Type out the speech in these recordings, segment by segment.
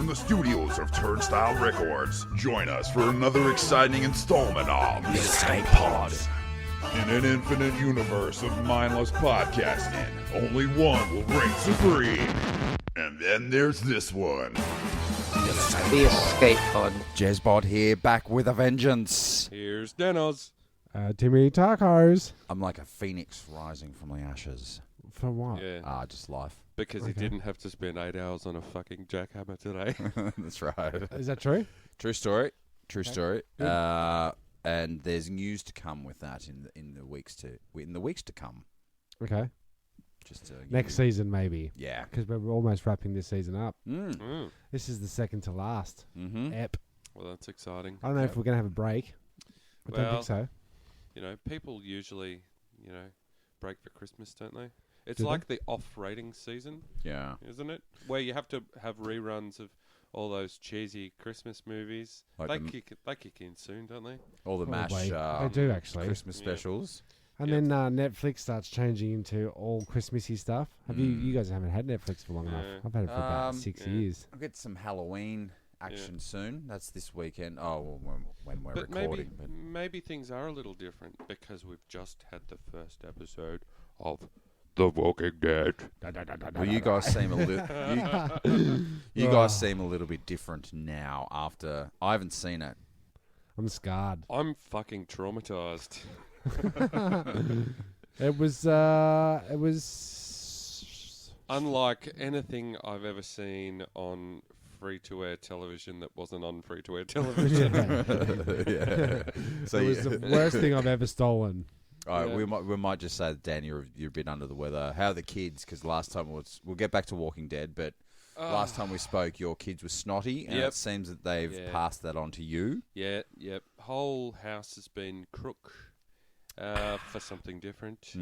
from the studios of Turnstile Records. Join us for another exciting installment of The Escape Pod. In an infinite universe of mindless podcasting, only one will reign supreme. And then there's this one. The Escape Pod. Jezbot here, back with a vengeance. Here's Danoz. Timmy Tacos. I'm like a phoenix rising from the ashes. For what? Yeah, Just life. because he didn't have to spend 8 hours on a fucking jackhammer today. That's right. Is that true? True story. True story. Good. And there's news to come with that in the weeks to come. Okay. Just Next season, maybe. Yeah. Because we're almost wrapping this season up. Mm. This is the second to last ep. Well, that's exciting. I don't know if we're going to have a break. I don't think so. You know, people usually, break for Christmas, don't they? It's Do like the off-rating season, Yeah. isn't it? Where you have to have reruns of all those cheesy Christmas movies. Like they kick in soon, don't they? All the Probably. MASH They do, actually. Christmas Yeah. specials. And Yep. then Netflix starts changing into all Christmassy stuff. Have you guys haven't had Netflix for long enough? Yeah. I've had it for about 6 yeah. years. I'll get some Halloween action soon. That's this weekend. Oh, well, when we're But recording. maybe things are a little different because we've just had the first episode of The Walking Dead. Well, you guys seem a little. You guys seem a little bit different now. After I haven't seen it. I'm scarred. I'm fucking traumatized. It was. Unlike anything I've ever seen on free-to-air television that wasn't on free-to-air television. Yeah. So It was the worst thing I've ever stolen. all right, Yeah. we might just say, Dan, you're a bit under the weather. How are the kids? Because last time we'll get back to Walking Dead, but last time we spoke, your kids were snotty, and Yep. it seems that they've Yeah. passed that on to you. Yep. Whole house has been crook for something different.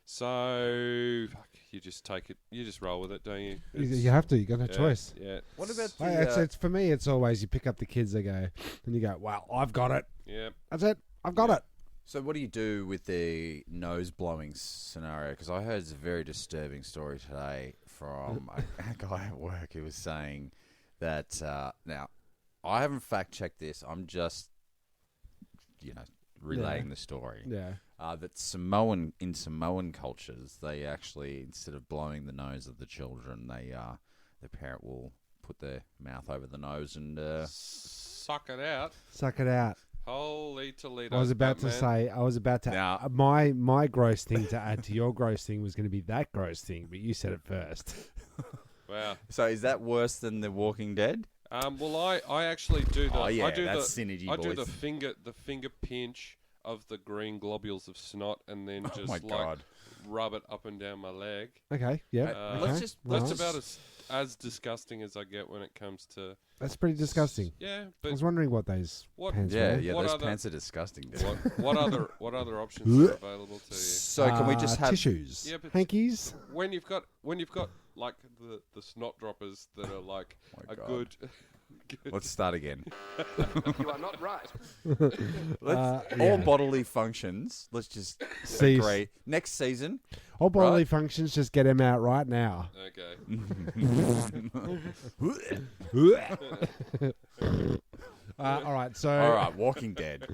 So fuck, you just take it. You just roll with it, don't you? You have to. You got no choice. Yeah. What about It's for me. It's always you pick up the kids. They go, and you go, "Wow, I've got it. Yeah. That's it. I've got it." So what do you do with the nose blowing scenario? Because I heard a very disturbing story today from a guy at work who was saying that, now, I haven't fact-checked this. I'm just, relaying the story. Yeah. That in Samoan cultures, they actually, instead of blowing the nose of the children, the parent will put their mouth over the nose and... Suck it out. Suck it out. Holy Toledo. I was about to say. Now- my gross thing to add to your gross thing was going to be that gross thing, but you said it first. Wow. So is that worse than The Walking Dead? Well, I actually do the. Oh, yeah, I do that's the synergy, I do boys. the finger pinch of the green globules of snot, and then Oh just my God. rub it up and down my leg. Okay. Yeah. Let's okay. just- That's Nice. about as disgusting as I get when it comes to. That's pretty disgusting. Yeah, I but was wondering what those What- pants Yeah, were. yeah, What those other- pants are disgusting. Dude. what other options are available to you? So can we just have... tissues? Yeah, but- hankies. When you've got like the snot droppers that are like my a God. good. Let's start again. You are not right. All yeah. bodily functions, let's just Cease. agree. Next season... All bodily Right. functions, just get them out right now. Okay. All right, so All right, Walking Dead.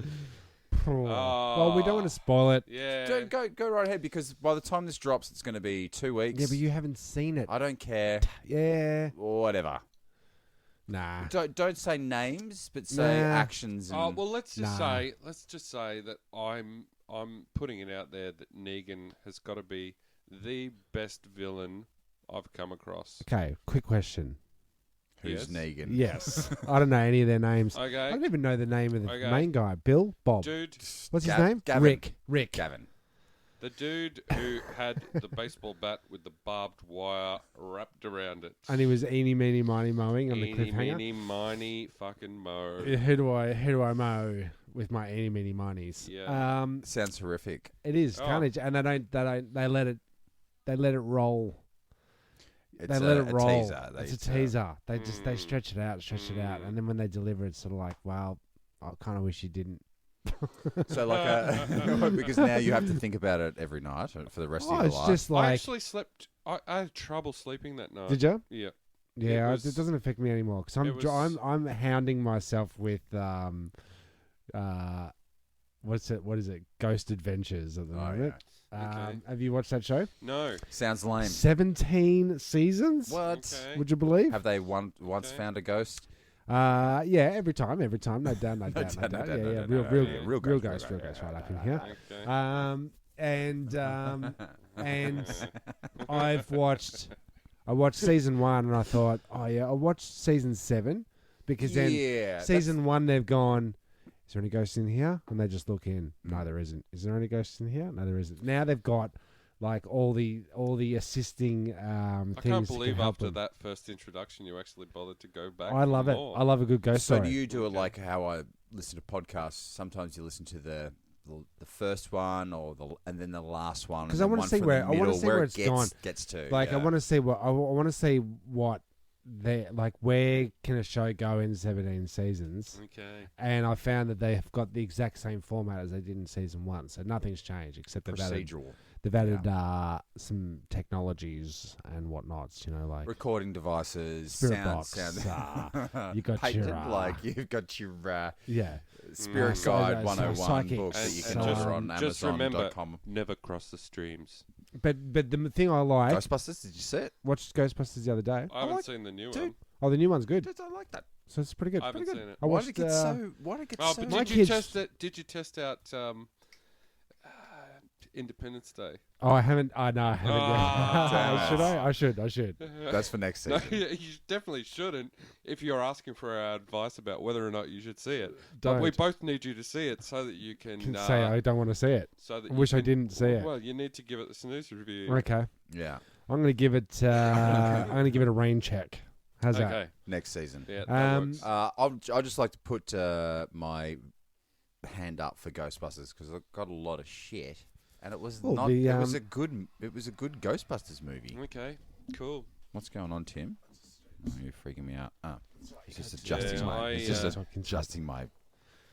well, we don't want to spoil it. Yeah. Don't go right ahead, because by the time this drops, it's going to be 2 weeks. Yeah, but you haven't seen it. I don't care. Yeah, Whatever. nah. Don't say names, but say Nah. actions. And Oh well, let's just Nah. say that I'm putting it out there that Negan has got to be the best villain I've come across. Okay, quick question. who's Yes. Negan? Yes, I don't know any of their names. I Okay, don't even know the name of the Okay. main guy. Bill, Bob. dude, What's his Gav- name? Gavin. Rick. Gavin. the dude who had the baseball bat with the barbed wire wrapped around it. And he was eeny, meeny, miny, mowing on the Eeny, cliffhanger. meeny, miny, fucking mo. Yeah, Who do I mow with my eeny, meeny, minies? Yeah. Sounds horrific. It is Oh. carnage, and they let it roll. It's They let it roll. teaser. It's a teaser. They Mm. stretch it out, and then when they deliver, it's sort of like, wow, I kind of wish you didn't. So because now you have to think about it every night for the rest of your It's life. just I like, actually slept. I had trouble sleeping that night. did you? Yeah. Yeah, was- it doesn't affect me anymore because it was- I'm hounding myself with what is it? Ghost Adventures at the moment. Okay. Have you watched that show? No. Sounds lame. 17 seasons. What? Okay. Would you believe? Have they once Okay. found a ghost? Yeah, every time, no doubt, no doubt, no doubt. doubt, no Yeah, doubt, real real ghost, right up in here. Okay. And I watched season 1 and I thought, oh yeah, I'll watch season 7 because then yeah, season 1 they've gone, is there any ghosts in here? And they just look in. No, there isn't. Is there any ghosts in here? No, there isn't. Now they've got like all the assisting I things. can't to believe help after them. that first introduction you actually bothered to go back. I for love it. more. I love a good ghost So story. do you do it Okay. like how I listen to podcasts? Sometimes you listen to the first one and then the last one. 'Cause and I then wanna one see from where- the I wanna middle see where it it's gone. gets to. Like yeah. I want to see what I want to see what they like. Where can a show go in 17 seasons? Okay. And I found that they have got the exact same format as they did in season 1, so nothing's changed except procedural. they've added some technologies and whatnots. You know, like Recording devices, Spirit sound, box, sound. you got patented, your, like you've got your yeah. Spirit So Guide those 101 psychic- book that And, you and can just, order on just remember, Amazon.com. never cross the streams. But the thing I like, Ghostbusters, did you see it? watched Ghostbusters the other day. I haven't like- seen the new dude. one. Oh, the new one's good, Dude, I like that. so it's pretty good. I haven't Pretty seen good. it. I Why watched did it get so? Why did it get Oh, so? but My did you kids- test it? Did you test out Independence Day? Oh, I haven't. I know. I haven't Ah, yet. Should I? I should. That's for next No, season. you definitely shouldn't if you're asking for our advice about whether or not you should see it. Don't. But we both need you to see it so that you can, Can say I don't want to see it. so that I you wish I can- didn't see it. Well, you need to give it the snooze review. Okay, Yeah, I'm gonna give it. I'm gonna give it a rain check. How's that? Okay. next season. Yeah, that Um, works. I'd just like to put my hand up for Ghostbusters because I've got a lot of shit, and it was Well, not. the, it was a good. It was a good Ghostbusters movie. Okay. Cool. What's going on, Tim? Oh, you're freaking me out. He's just adjusting Yeah, my. I, He's just Talking adjusting my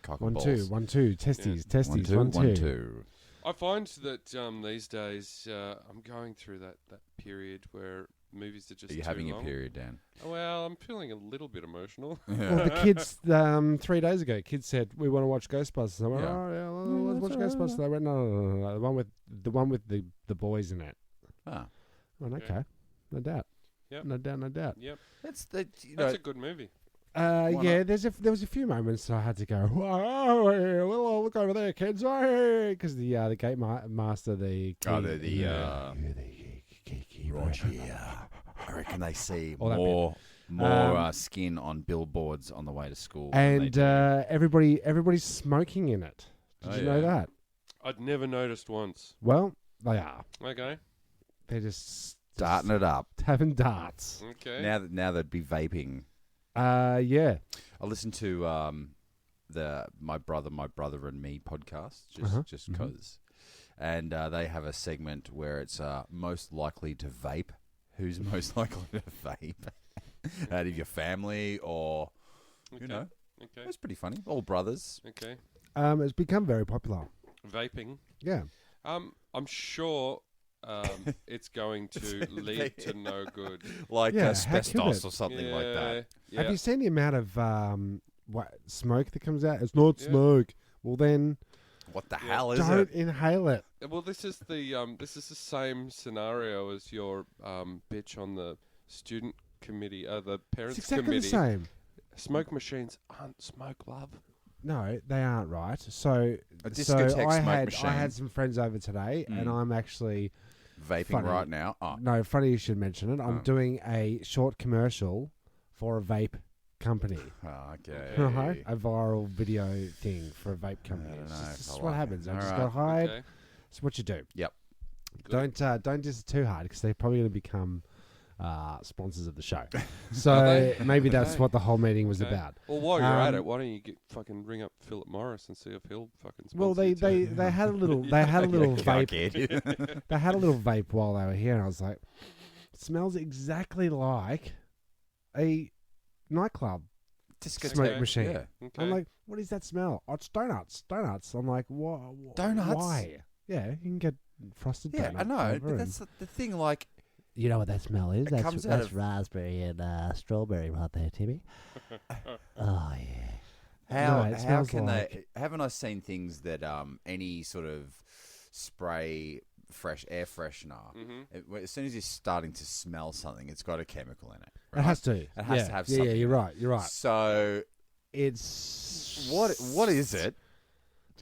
cock and 1 balls. 2 1 2 testes Yeah. testes 1 1 2. 2. I find that these days I'm going through that period where movies are just Are you too having long. a period, Dan? Well, I'm feeling a little bit emotional. Well, the kids 3 days ago, kids said we want to watch Ghostbusters. I went, Yeah. oh yeah, let's watch Ghostbusters. They went, no, the one with the boys in it. Ah, I went, Okay. okay, no doubt. Yep. No doubt. Yep. that's that. You know, That's a good movie. Why Yeah, not? there was a few moments that I had to go, oh, well, look over there, kids, because the gate master, the key, Oh, the right here. I reckon they see All that more skin on billboards on the way to school. than they and do. everybody's smoking in it. Did Oh, you know yeah. that? I'd never noticed once. Well, they are. Okay. They're just starting it up having darts. Okay. now. They'd be vaping. Yeah. I listened to the my brother and me podcast just Mhm. because, and they have a segment where it's most likely to vape. Who's most likely to vape out of your family or Okay. you know? Okay. It's pretty funny. All brothers. Okay. It's become very popular. Vaping. Yeah. I'm sure it's going to lead to no good. Like Yeah, how could asbestos it? or something like that. Yeah. Have you seen the amount of smoke that comes out? It's not Yeah. smoke. Well, then What the Yeah. hell is don't it? inhale it. Well, this is the same scenario as your bitch on the student committee, the It's parents exactly committee. the same. Smoke machines aren't smoke, love. No, they aren't right. So, A discotheque I smoke had machine. I had some friends over today, and Mm. I'm actually Vaping funny. right now. Oh, no. Funny you should mention it. I'm Oh. doing a short commercial for a vape company. okay. Right? A viral video thing for a vape company. don't It's know just, if this I is like what it. happens. I just All got right. hired. Okay. It's what you do. Yep. Good. Don't diss it too hard because they're probably going to become sponsors of the show. So maybe that's Okay. what the whole meeting was Okay. about. Well, while you're at Um, it, why don't you fucking ring up Philip Morris and see if he'll fucking sponsor Well, you too? they had a little they had a little vape. Cockhead. They had a little vape while they were here, and I was like, it smells exactly like a nightclub smoke machine. Yeah. Okay. I'm like, what is that smell? Oh, it's donuts. I'm like, Donuts? Why? Yeah, you can get frosted Yeah, donuts. I know. whatever, But and- that's the thing. Like, You know what that smell is? It comes out that's of- raspberry and strawberry right there, Timmy. Oh yeah. How it how smells can like- they? Haven't I seen things that any sort of spray fresh air freshener? As soon as you're starting to smell something, it's got a chemical in it. Right? It has to. It has to have Yeah, something. you're right. You're right. So It's what is it?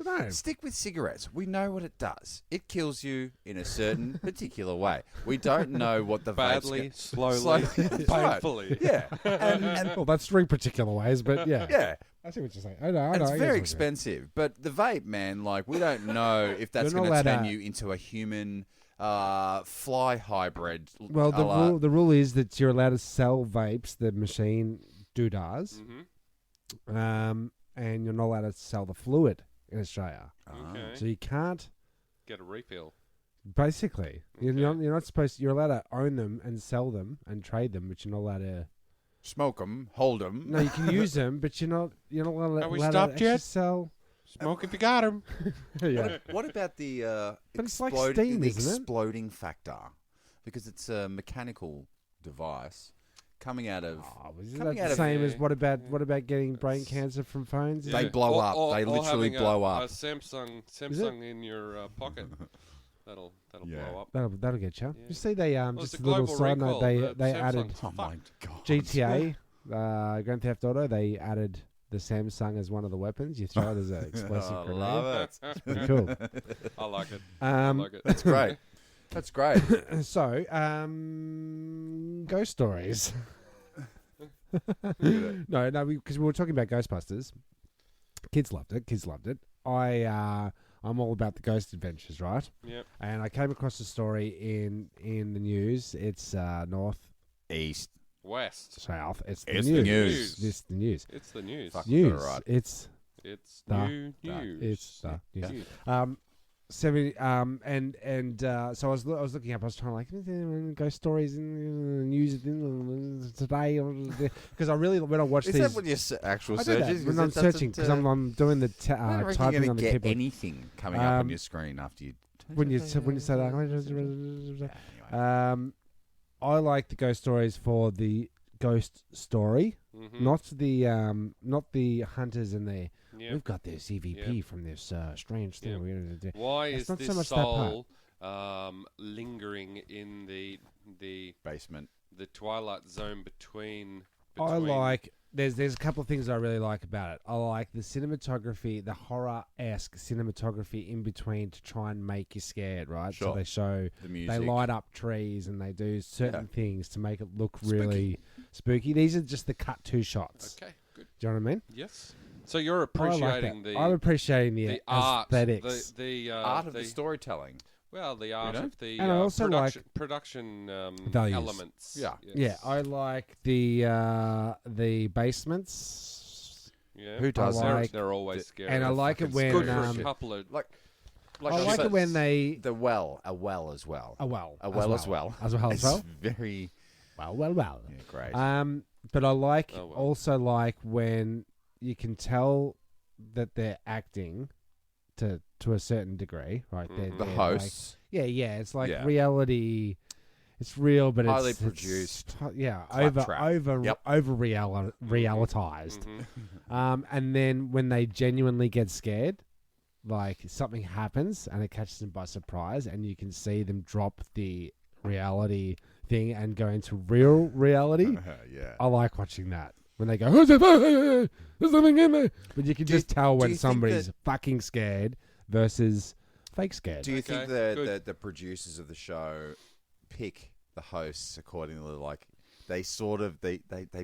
don't know. Stick with cigarettes. We know what it does. It kills you in a certain particular way. We don't know what the Badly, vape's slowly, That's right. painfully. Yeah, and Well, that's 3 particular ways, but yeah. yeah, I see what you're saying. I know. and I it's get very what you're expensive. But the vape, man, like we don't know if that's You're not going to allowed turn to- you into a human fly hybrid. saying. Well, the rule is that you're allowed to sell vapes, the machine doodahs, and you're not allowed to sell the fluid in Australia. Okay. So you can't. Get a refill. Basically, Okay. you're not supposed to. You're allowed to own them and sell them and trade them, but you're not allowed to. smoke them, hold them. No, you can use them, but you're not. You're not allowed, Are we allowed stopped to actually yet? sell. Smoke if you got him. Yeah. What about the But it's like explode- steam, the isn't it? exploding factor? Because it's a mechanical device coming out of. Oh, isn't Coming that out the of- same as Yeah. what about getting brain cancer from phones? They blow up. They literally having blow a up. Samsung in your pocket. That'll Yeah. blow up. That'll get you. Yeah. You see, they Well, just it's a a little global side note. recall, They but added Samsung's Oh my god! GTA, Grand Theft Auto. They added the Samsung as one of the weapons. You throw it as an explosive I grenade. love it. It's pretty cool. I like it. Um, I like it. That's great. That's great. So, ghost stories. no, because we were talking about Ghostbusters. Kids loved it. I'm all about the ghost adventures, right? Yep. And I came across a story in the news. It's north, East. West. south. It's the It's news. the news. It's the news. It's the news. Fuck. News. Got it right. It's It's The- new news. it's the news. News. 70 so I was looking up. I was trying to ghost stories in the news today because I really when I watch Is these. that what your actual I do search that is? when I'm searching because I'm doing the I don't reckon typing you're on gonna the get keyboard. anything coming up on Um, your screen after you. When you say that, Anyway. I like the ghost stories for the ghost story, Mhm. not the hunters and the. Yep. We've got this EVP from this strange thing. Yep. We're gonna do. Why It's is not so this much that part. soul lingering in the Basement. twilight zone between? I like. There's a couple of things I really like about it. I like the cinematography, the horror-esque cinematography in between to try and make you scared, right? So Sure. they show, The music. they light up trees and they do certain Yeah. things to make it look really spooky. These are just the cut two shots. Okay, good. Do you know what I mean? Yes. So you're I appreciating like that. I'm appreciating the art, aesthetics. the Art of the storytelling. Well, the art know? of the And I also like production values. elements. Yeah. Yes. Yeah, I like the basements. Yeah. Who does They're, like- they're always scary. and I like it fucking when good for a um, couple of Like I like it when they a well as well. as well As well. as well. It's very Well. yeah, great. But I like Oh, well. also like when you can tell that they're acting to a certain degree, right? Mhm. the they're hosts. like, it's like Yeah. reality. It's real, but Highly it's produced. over Yep. realitized. Mhm. And then when they genuinely get scared, like something happens and it catches them by surprise, and you can see them drop the reality thing and go into real reality. yeah. I like watching that when they go, "There's something in there," but you can Do you- just tell do when you think somebody's that- fucking scared versus fake scared. Do you Okay, think good. the producers of the show pick the hosts accordingly? Like they sort of they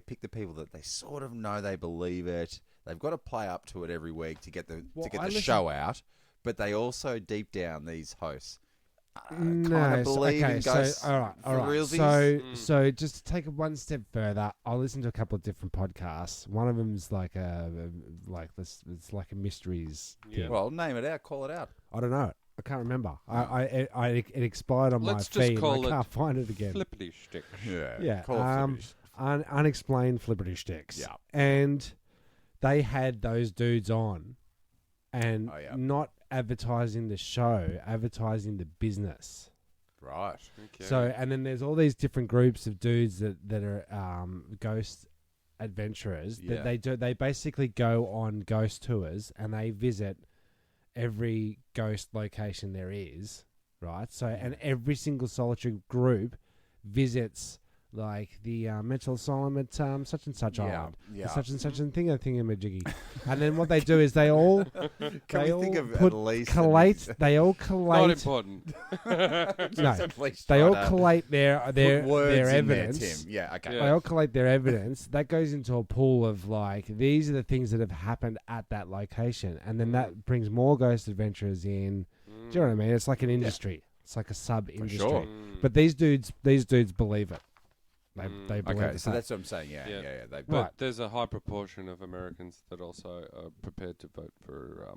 pick the people that they sort of know they believe it. They've got to play up to it every week to get the I listen- show out. But they also deep down these hosts No, kind of believe in ghosts. all right. for realsies. So just to take it one step further, I listened to a couple of different podcasts. One of them's like this. It's like a mysteries Yeah. thing. Well, name it out, call it out. I don't know. I can't remember. It expired on Let's my just feed. call I it can't find it again. Flippity stick. Yeah, Call it flippity. Unexplained flipperty sticks. Yeah. And they had those dudes on and Oh, yeah. not advertising the show, advertising the business. Right. Okay. So, and then there's all these different groups of dudes that are ghost adventurers. Yeah. That they basically go on ghost tours and they visit every ghost location there is, right? So, and every single solitary group visits like the mental asylum at such and such island, Yeah. such and such and thingamajiggy. And then what they do is they all Can they we all think of put, at least collate. They all Not collate. important. No, at least they try all to collate their put words in evidence. there, Tim. Yeah. Okay. Yeah. They all collate their evidence. That goes into a pool of like, these are the things that have happened at that location. And then that brings more ghost adventurers in. Do you know what I mean? It's like an industry. It's like a sub-industry. sure. But these dudes believe it. They believe Okay. it. So that's what I'm saying. Yeah. Yeah. They But Right. there's a high proportion of Americans that also are prepared to vote for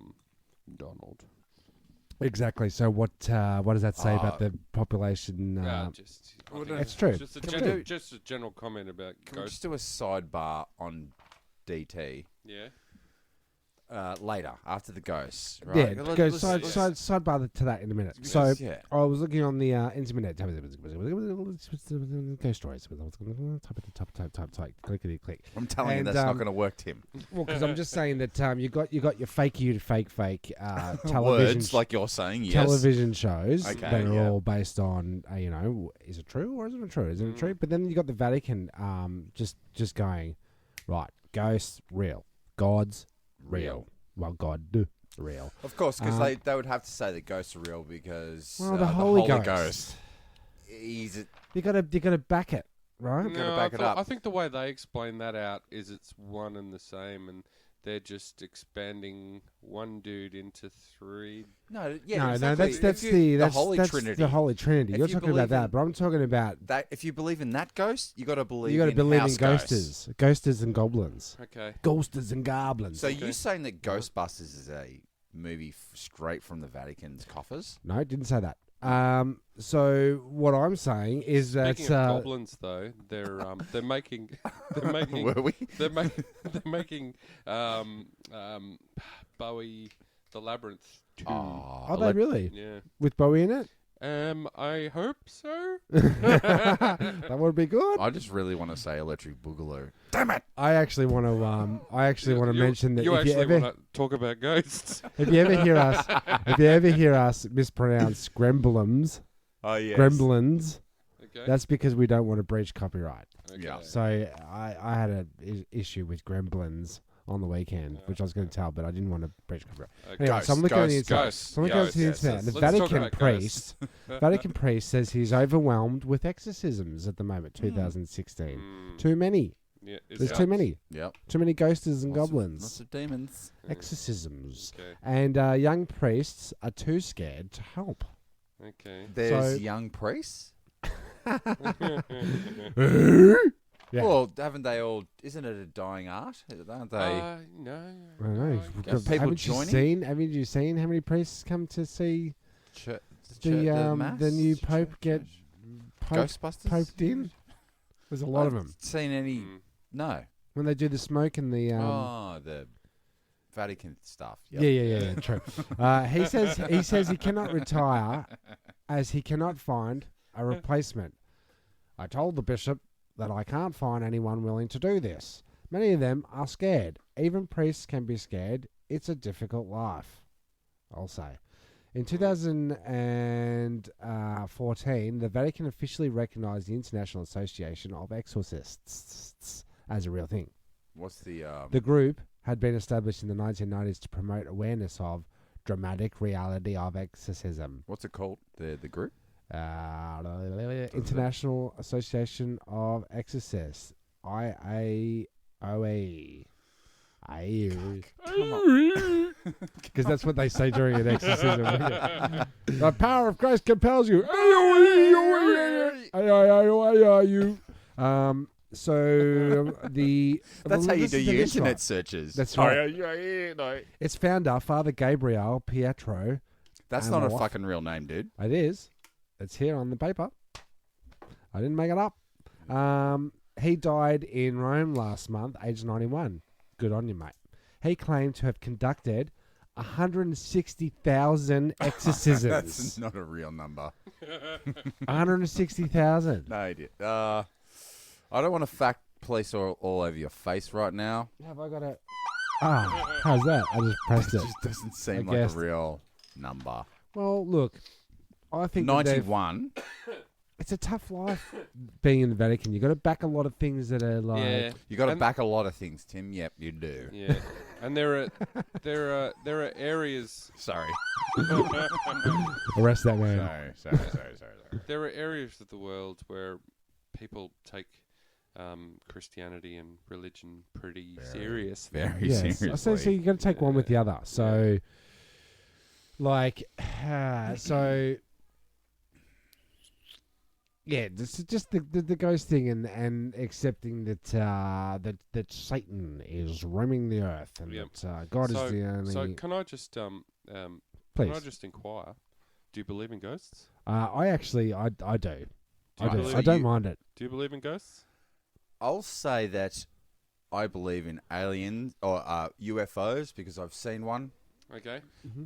Donald. Exactly. So what does that say about the population? I It's think true. Just a, Can we general, do- just a general comment about Can we just ghosts. do a sidebar on DT Yeah. later after the ghosts? Yeah, Right? go Let's- sidebar to that in a minute. because, So yeah. I was looking on the internet. Ghost stories. Type. Clickety click. I'm telling you and, that's not um, going to work, Tim. Well, because I'm just saying that you got your fake television Words like you're saying, yes. television shows Okay, that are yeah. all based on is it true or isn't it true? Isn't it true? But then you got the Vatican just going right. Ghosts real. Gods real. Well, God real. Of course, because Um, they would have to say that ghosts are real because Well, the Holy Ghost. Ghost. He's You gotta back it, right? Gotta back it up. I think the way they explain that out is it's one and the same, and they're just expanding one dude into three. no, yeah, No, exactly. that's If you- the Holy that's Trinity. the Holy Trinity. If You're you talking about believe that, in- but I'm talking about That if you believe in that ghost, you got to believe. you got to in believe house in ghosts. ghosters and goblins, Okay. ghosters and goblins. So you saying that Ghostbusters is a movie straight from the Vatican's coffers? No, didn't say that. So what I'm saying is that Speaking of goblins, though, they're making Were we? they're making Bowie the Labyrinth 2. are they really Yeah. with Bowie in it? I hope so. That would be good. I just really want to say Electric Boogaloo. I actually want to. Mention that you if you actually ever want to talk about ghosts. if you ever hear us mispronounce Gremblins, Oh yeah. Gremlins, Okay. that's because we don't want to breach copyright. Okay. Yeah. So I had an issue with Gremlins on the weekend, which I was going to tell, but I didn't want to breach copyright. Okay. Anyway, so I'm looking on the Ghosts, internet. Ghosts. So I'm looking on the Yes, internet. yes. The Let's talk Vatican about priest, Vatican priest says he's overwhelmed with exorcisms at the moment. 2016, too many. Yeah, is There's that- too many. Yep. Too many ghosters and Lots goblins. of demons. Exorcisms. Okay. And young priests are too scared to help. Okay. There's So- young priests. Yeah. Well, haven't they all? Isn't it a dying art? Aren't they? No. I don't know. I Got guess- people haven't joining? Haven't you seen how many priests come to see the mass? new pope get Ghostbusters. poped in? There's a lot of them Haven't seen any? Mm. No. when they do the smoke and the The Vatican stuff. Yep. yeah, true. He says he cannot retire as he cannot find a replacement. I told the bishop that I can't find anyone willing to do this. Many of them are scared. Even priests can be scared. It's a difficult life, I'll say. In 2014, the Vatican officially recognized the International Association of Exorcists as a real thing. What's the? The group had been established in the 1990s to promote awareness of dramatic reality of exorcism. What's it called? The group? International Association of Exorcists. IAOE. Because that's what they say during an exorcism. The power of Christ compels you. So the That's how you this do is the your next internet one. searches. That's right. Its founder, Father Gabriel Pietro. That's And not a what? fucking real name, dude. It is. It's here on the paper. I didn't make it up. He died in Rome last month, aged 91. Good on you, mate. He claimed to have conducted 160,000 exorcisms. That's not a real number. 160,000. No idea. I don't want to fact police all over your face right now. Have I got a... how's that? I just pressed It it. just doesn't seem I like guessed. a real number. Well, look, I think that 91. it's a tough life being in the Vatican. You got to back a lot of things that are like... Yeah, You got to And- back a lot of things, Tim. Yep, you do. yeah. And there are areas. Sorry. Arrest that man. Sorry. There are areas of the world where people take Christianity and religion pretty serious. Very Yes. seriously. So you got to take one with the other. So, like, so... Yeah, this is just the ghost thing and accepting that that Satan is roaming the earth and Yep. that God is the only... So can I just Please. inquire? Do you believe in ghosts? I actually, I do. Do you I do. believe- I don't mind it. Do you believe in ghosts? I'll say that I believe in aliens or UFOs because I've seen one, Okay.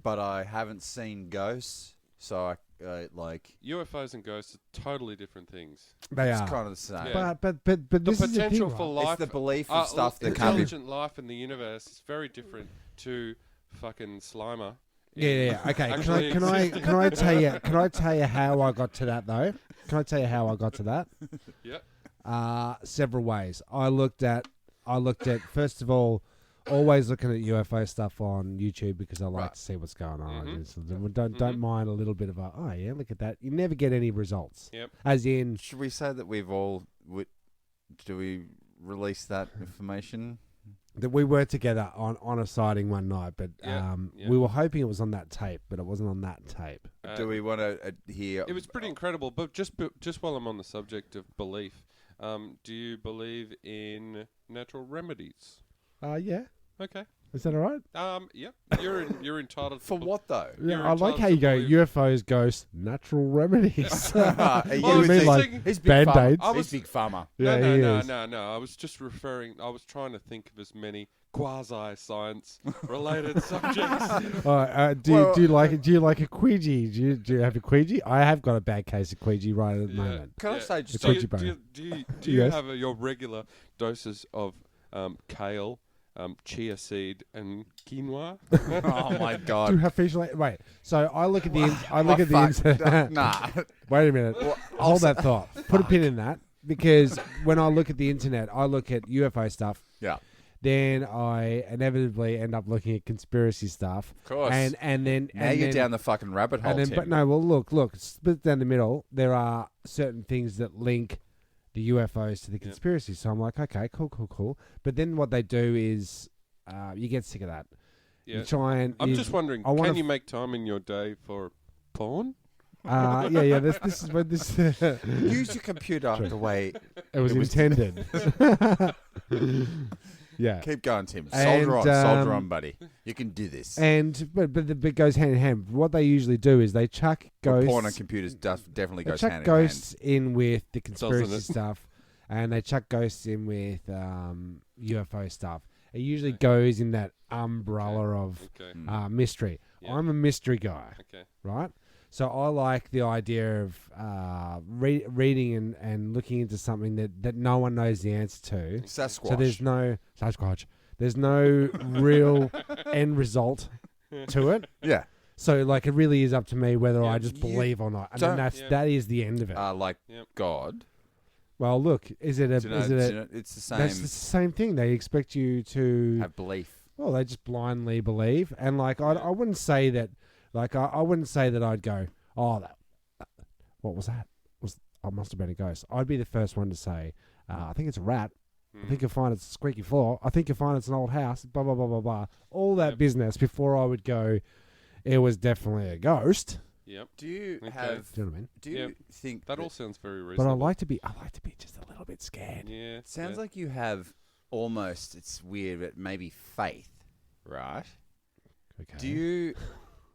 but I haven't seen ghosts. So I like UFOs and ghosts are totally different things. They it's are. kind of the same. Yeah. But The this is the potential thing, for right? life, It's the belief of stuff that can't be. intelligent life in the universe is very different to fucking Slimer. Yeah. Okay. Actually Can I tell you how I got to that though? Can I tell you how I got to that? Yep. Several ways. I looked at first of all, always looking at UFO stuff on YouTube because I like Right. to see what's going on. Mhm. And so don't mind a little bit of a look at that. You never get any results. Yep. As in, Should we say that we've all? Do we release that information? that we were together on a sighting one night, but Yeah, yeah. we were hoping it was on that tape, but it wasn't on that tape. Do we want to hear? It was pretty incredible. But just while I'm on the subject of belief, do you believe in natural remedies? Yeah. Okay. Is that all right? Yep. You're entitled For to what though? Yeah, You're I like entitled how you to go believe- UFOs, ghosts, natural remedies. Are you Well, I was thinking- like he's Band-Aids? He's Big Pharma. Yeah, no, he no, is. no. I was just referring. I was trying to think of as many quasi-science related subjects. Do you like a queegee? Do you have a queegee? I have got a bad case of queegee right at the moment. Can I say It's just queegee bone. Do you Yes. have your regular doses of kale, chia seed, and quinoa? oh my Do you god. have fish like wait? So I look at the internet. Nah. Wait a minute. Hold that thought. Put a pin in that because when I look at the internet, I look at UFO stuff. Yeah. Then I inevitably end up looking at conspiracy stuff. Of course. And then Now and you're then, down the fucking rabbit hole, and then, Tim. but no, well, look, split down the middle. There are certain things that link the UFOs to the conspiracy. So I'm like, okay, cool. But then what they do is, you get sick of that. Yeah. You try and. I'm just wondering, I wanna can you make time in your day for porn? Yeah. This is what this. Use your computer the way. It was intended. Yeah. Keep going, Tim. And, Soldier on, buddy. You can do this. But it goes hand in hand. What they usually do is they chuck ghosts. Porn on computers definitely They goes chuck hand ghosts in with the Doesn't conspiracy it? stuff, and they chuck ghosts in with UFO stuff. It usually goes in that umbrella of Okay. mystery. Yeah. I'm a mystery guy, Okay. right? So I like the idea of reading and looking into something that no one knows the answer to. in. Sasquatch. So there's no Sasquatch. There's no real end result to it. yeah. So like it really is up to me whether I Yeah. just You believe or not. And don't- then that is the end of it. Like Yep. God. Well, look, is it Do you know- is do it you know, it's the same. that's the same thing. They expect you to have belief. well, they just blindly believe. And like I wouldn't say that like I wouldn't say that I'd go, "Oh, that what was that? I must have been a ghost." I'd be the first one to say, "I think it's a rat. I think you'll find it's a squeaky floor. I think you'll find it's an old house, blah, blah, blah, blah, blah." All that Yep. business before I would go, it was definitely a ghost. Yep. Do you Okay. have? Do you know what I mean? Do you Yep. think That that all sounds very But reasonable. I like to be just a little bit scared. Yeah. it sounds yeah. like you have almost? It's weird, but maybe faith, right? Okay. Do you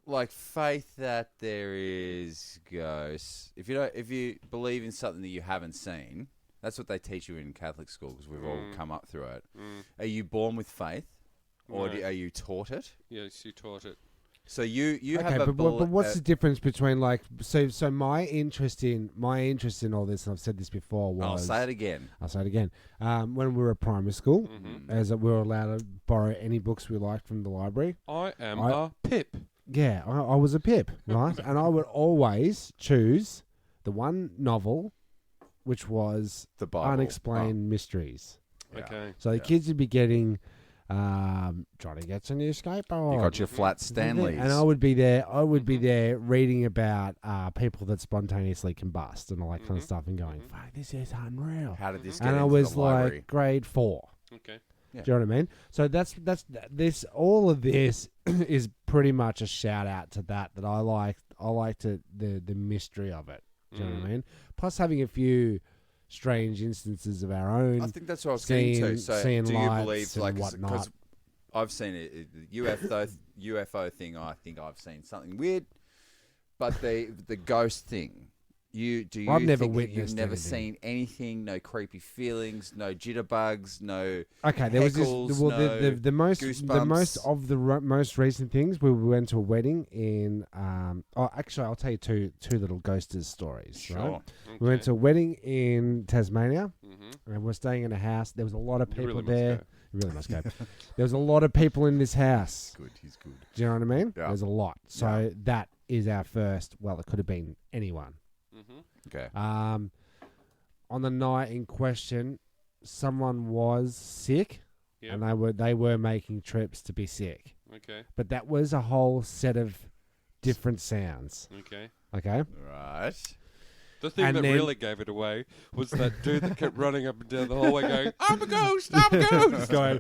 like faith that there is ghosts? If you believe in something that you haven't seen, that's what they teach you in Catholic school because we've all come up through it. Mm. Are you born with faith, or No. are you taught it? Yes, you taught it. So you Okay, have a but what's the difference between like so my interest in all this, and I've said this before, was I'll say it again. I'll say it again. When we were at primary school, Mm-hmm. as we were allowed to borrow any books we liked from the library. I am a pip. Yeah, I was a pip, right? And I would always choose the one novel, which was The Bible. Unexplained Mysteries. Yeah. Okay. So the kids would be getting Johnny gets a new skateboard. You got your flat Stanleys. And I would be there. I would be there reading about people that spontaneously combust and all that kind of stuff, and going, "Fuck, this is unreal." How did this get And I into was the library? like grade 4. Okay. Yeah. Do you know what I mean? So that's this. All of this is pretty much a shout out to that I like. I liked the mystery of it. Do you know what I mean? Plus having a few strange instances of our own. I think that's what I was getting to. So seeing do you lights believe, and like, whatnot. because I've seen it, the UFO thing, I think I've seen something weird, but the ghost thing, I've never think witnessed you've never anything. seen anything, no creepy feelings, no jitterbugs, no Okay, there was this. heckles, Well, no the most goosebumps. of the most recent things. We went to a wedding in. Actually, I'll tell you two little ghosters stories. Sure. Right? We went to a wedding in Tasmania, Mm-hmm. and we're staying in a house. There was a lot of You people really must there. go. You really must go. There was a lot of people in this house. Good, he's good. Do you know what I mean? Yeah. There's a lot. So that is our first. Well, it could have been anyone. Mm-hmm. Okay. On the night in question, someone was sick, Yep. and they were making trips to be sick. Okay. But that was a whole set of different sounds. Okay. Okay, Right. The thing And that then- really gave it away was that dude that kept running up and down the hallway going, "I'm a ghost! I'm a ghost!" going.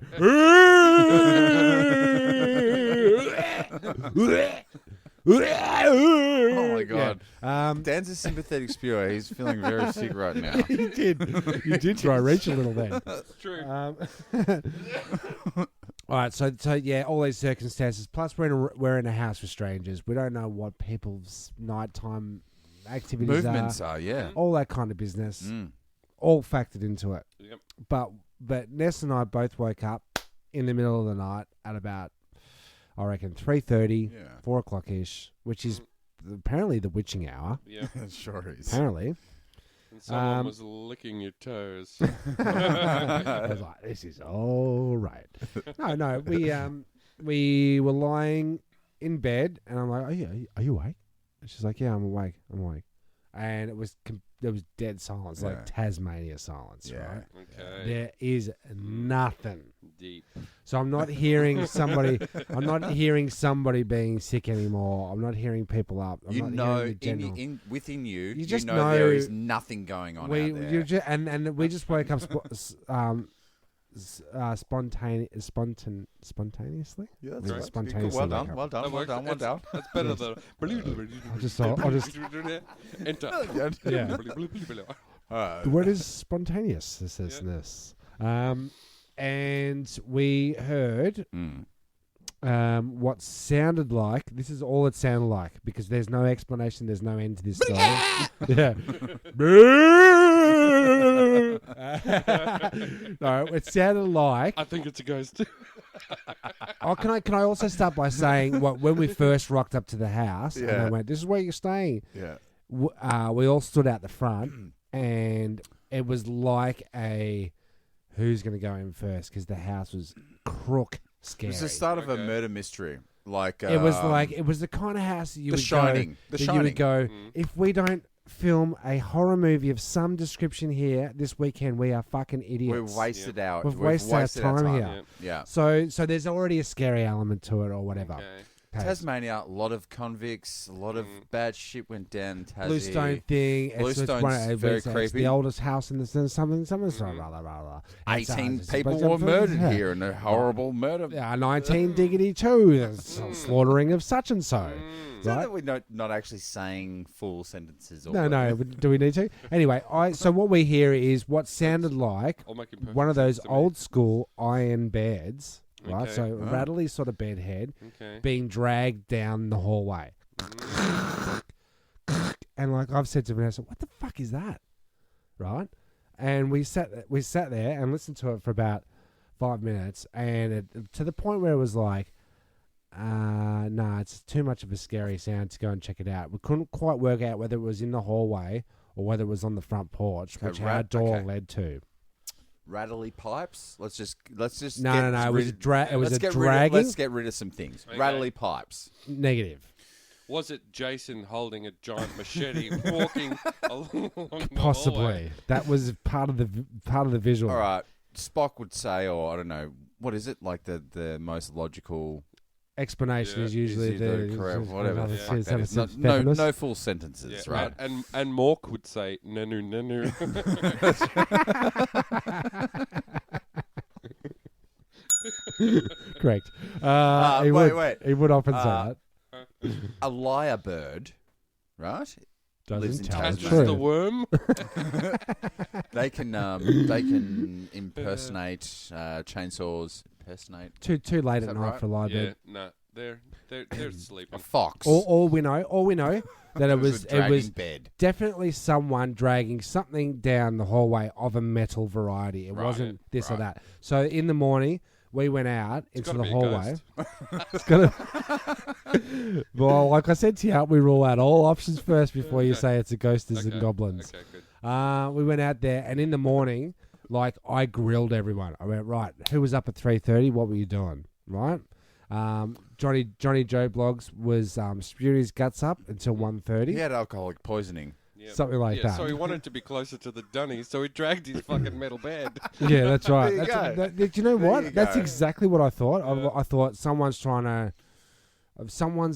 Oh my God. Yeah. Dan's a sympathetic spewer. He's feeling very sick right now. You did try reach a little then. That's true. All right, so yeah, all these circumstances. Plus, we're in a house with strangers. We don't know what people's nighttime activities Movements are. are, yeah. All that kind of business, Mm. all factored into it. Yep. But Ness and I both woke up in the middle of the night at about, I reckon, 3:30, Yeah. 4 o'clock ish, which is apparently the witching hour. Yeah. It sure is. Apparently, And someone was licking your toes. I was like, "This is all right." No, we were lying in bed, and I'm like, "Are you awake?" And she's like, "Yeah, I'm awake. And it was there was dead silence, Yeah. like Tasmania silence, Yeah. right? Okay. There is nothing. Deep. So I'm not hearing somebody. I'm not hearing somebody being sick anymore. I'm not hearing people up. I'm You not know, hearing the general. within you, You you just know, know- there is nothing going on out there. And we just woke up spontaneously. Yeah, Right. that's right. Spontaneously Well wake done, up. well done, That well works. done, well done. That's better than. I'll just Enter. Yeah. The word is spontaneous. This is this. And we heard what sounded like. This is all it sounded like because there's no explanation. There's no end to this story. Yeah. No, it sounded like. I think it's a ghost. Oh, can I also start by saying when we first rocked up to the house and Yeah. they went, "This is where you're staying." Yeah. We all stood out the front, and it was like who's going to go in first because the house was crook scary. It was the start of a Okay. murder mystery. Like It was like it was the kind of house that you The would Shining. go. The that you would Shining. go if we don't film a horror movie of some description here this weekend. We are fucking idiots. we've wasted our We've wasted our time here. Yeah. So there's already a scary element to it or whatever. Okay. Okay. Tasmania, a lot of convicts, a lot of bad shit went down in Tassie. Bluestone thing. Bluestone's very it's creepy. the oldest house in the something. Blah. 18 people were murdered here in a horrible murder. Yeah, 19 diggity 2. There's a slaughtering of such and so. So Right? that we're not actually saying full sentences. Or No. Do we need to? Anyway, so what we hear is what sounded like I'll make it perfect one of those sense to me. old school iron beds, right? Okay. So a rattly sort of bed head Okay. being dragged down the hallway. And like I've said to Vanessa, what the fuck is that? Right? And we sat there and listened to it for about 5 minutes, and to the point where it was like, nah, it's too much of a scary sound to go and check it out. We couldn't quite work out whether it was in the hallway or whether it was on the front porch, which our door led to. Rattly pipes. Let's just No. It was let's get dragging. let's get rid of some things. Okay. Rattly pipes. Negative. Was it Jason holding a giant machete walking along the hallway? Possibly. That was part of the visual. All right. Spock would say, or I don't know, what is it? Like the most logical Explanation is usually is the correct, whatever. another Fuck that is. sentence. No full sentences, Yeah, right? And Mork would say, nanu, nanu. Correct. Wait. He would often say that. A lyrebird, right? lives Doesn't in tell the Tasmania. Catches truth. the worm. They can impersonate chainsaws. Impersonate Too late Is at that night right? for a lie Yeah, bed. no, they're a sleeping. fox. All we know that it was a dragging bed. definitely someone dragging something down the hallway of a metal variety. It Right, wasn't this or right. that. So in the morning, we went out into gotta the be a hallway. ghost. It's gonna. Well, like I said to you, we rule out all options first before you Okay. say it's a ghosters and Okay, goblins. Okay, good. We went out there, and in the morning, like I grilled everyone. I went, right, who was up at 3:30? What were you doing? Right. Johnny Joe Blogs was spewing his guts up until 1:30. He had alcoholic poisoning. Yeah. Something like that. So he wanted to be closer to the dunny, so he dragged his fucking metal bed. Yeah, that's right. There you go. Do you know There what? you That's go. exactly what I thought. Yeah. I thought someone's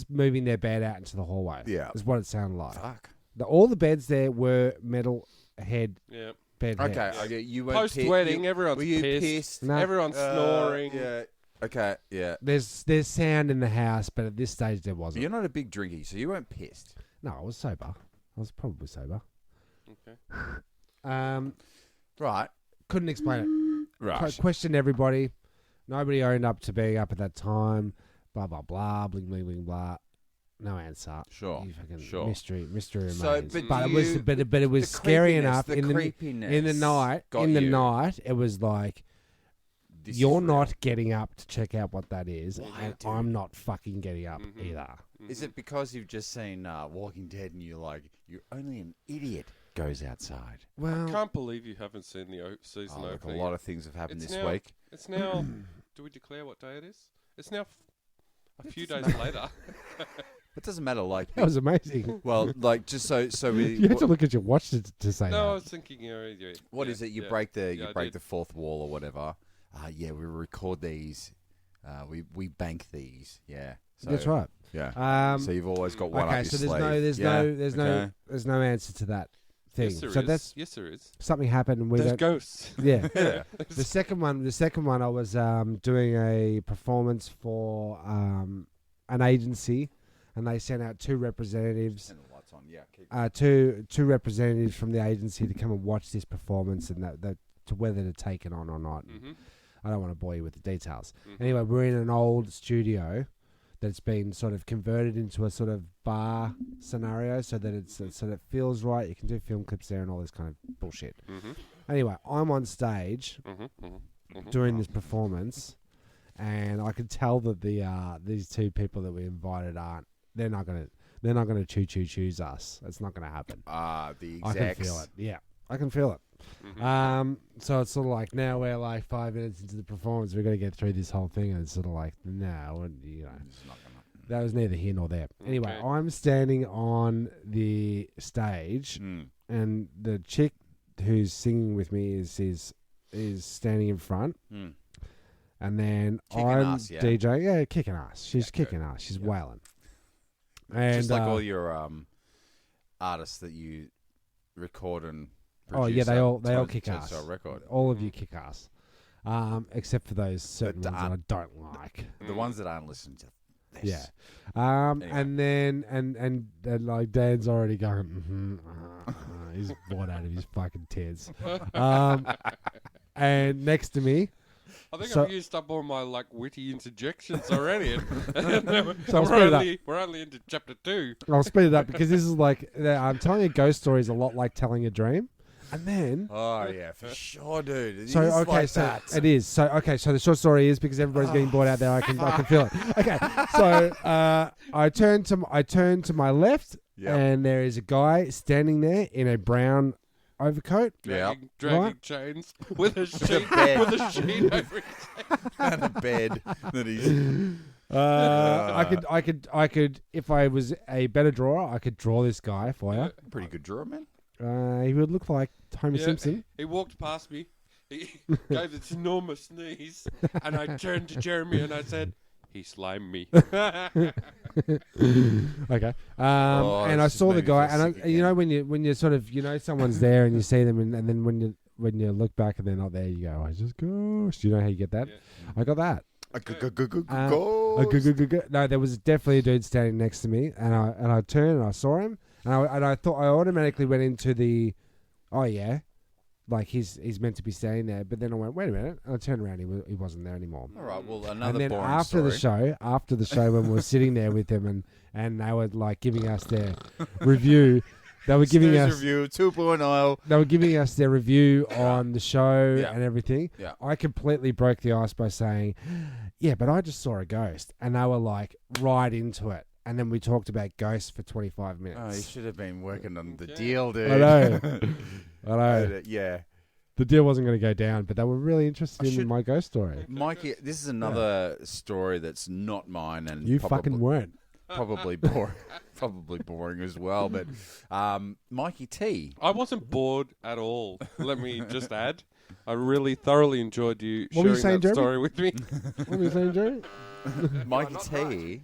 moving their bed out into the hallway. Yeah. Is what it sounded like. Fuck. All the beds there were metal head Yeah. bed Okay, heads. okay. You weren't Post wedding, everyone's were you pissed. pissed? No. Everyone's snoring. Yeah. Okay. Yeah. There's sound in the house, but at this stage there wasn't. You're not a big drinky, so you weren't pissed. No, I was sober. I was probably sober. Okay. Right. Couldn't explain it. Right. Questioned everybody. Nobody owned up to being up at that time. Blah blah blah. Bling bling bling blah. No answer. Sure. You fucking Sure. mystery remains. So, but it was, you- but it was the scary creepiness, enough the in the creepiness night. got In the you. night, it was like This you're is not getting up to check out what that is, Why, and dude? I'm not fucking getting up Mhm. either. real. Is it because you've just seen Walking Dead and you're like, you're only an idiot goes outside? Well, Can't believe you haven't seen the season Oh, look, a opening. lot of things have happened It's this now- week. It's now. Do we declare what day it is? It's now a few days later. It doesn't matter. Like, that was amazing. well, like just so we. You have to look at your watch to say No, I that. was thinking. What is it? You break the the fourth wall or whatever. Yeah, we record these. We bank these. Yeah, so, That's right. Yeah. So you've always got one Okay, up so your there's sleeve. there's no answer to that thing. Yes, there so is. that's Yes, there is. something happened and we There's don't. ghosts. Yeah. Yeah. The second one I was doing a performance for an agency, and they sent out two representatives, And the lights on. Yeah. two representatives from the agency to come and watch this performance, and that to whether to take it on or not. Mm-hmm. I don't want to bore you with the details. Mhm. Anyway, we're in an old studio that's been sort of converted into a sort of bar scenario, so that so that it feels right. You can do film clips there and all this kind of bullshit. Mm-hmm. Anyway, I'm on stage Mm-hmm. Mm-hmm. doing this performance, and I could tell that these two people that we invited they're not gonna choose us. It's not gonna happen. The I execs. can feel it. Yeah, I can feel it. Mm-hmm. So it's sort of like now we're like 5 minutes into the performance, we've got to get through this whole thing, and it's sort of like you know, It's not gonna- that was neither here nor there. Anyway, Okay. I'm standing on the stage, Mm. and the chick who's singing with me is standing in front, Mm. and then Kicking I'm ass, yeah? DJing. Yeah, kicking ass. She's Yeah, kicking ass. She's Yeah. wailing. And Just like all your artists that you record and Oh, yeah, produce they a all Tones kick and ass. Tones record. all of you kick ass, except for those certain That ones that I don't like. The ones that aren't listening to this. Yeah. Anyway. And then and like Dan's already going. He's bored out of his fucking tits. And next to me, I think So- I've used up all my witty interjections already. So I'll speed it up. we're only into chapter 2. I'll speed it up because this is like I'm telling a ghost story is a lot like telling a dream. And then, Oh yeah, for sure, dude. It so is okay, like so that. it is. So okay, so the short story is because everybody's getting bored out there. I can feel it. Okay, so I turn to my left, Yep. and there is a guy standing there in a brown overcoat. Dragging Right. chains with a sheet bed. with a sheet over his head. And a bed that he's. I could, if I was a better drawer, I could draw this guy for you. Pretty good drawer, man. He would look like Homer Yeah. Simpson. He walked past me. He gave this enormous sneeze, and I turned to Jeremy and I said, "He slimed me." Okay. And I this saw just the made me guy, feel and sick you know again. when you sort of someone's there and you see them, and then when you look back and they're not there, you go, "I just ghost." You know how you get that? Yeah. I got that. Ghost. No, there was definitely a dude standing next to me, and I turned and I saw him, and I thought I automatically went into the, oh yeah, like he's meant to be standing there. But then I went, wait a minute, and I turned around, he wasn't there anymore. All right, well, And another then boring after story. the show, when we were sitting there with them and they were like giving us their review, they were giving Snooze us review 2.0. they were giving us their review on the show Yeah. and everything. Yeah. I completely broke the ice by saying, yeah, but I just saw a ghost. And they were like right into it. And then we talked about ghosts for 25 minutes. Oh, you should have been working on the Okay. deal, dude. I know. I know. Yeah. The deal wasn't going to go down, but they were really interested I in should- my ghost story. Mikey, this is another story that's not mine and You probably, fucking weren't. probably boring, probably boring as well. But Mikey T, I wasn't bored at all. Let me just add, I really thoroughly enjoyed you What were you sharing saying, that Jeremy? story with me. What were you saying, Jerry? Mikey T.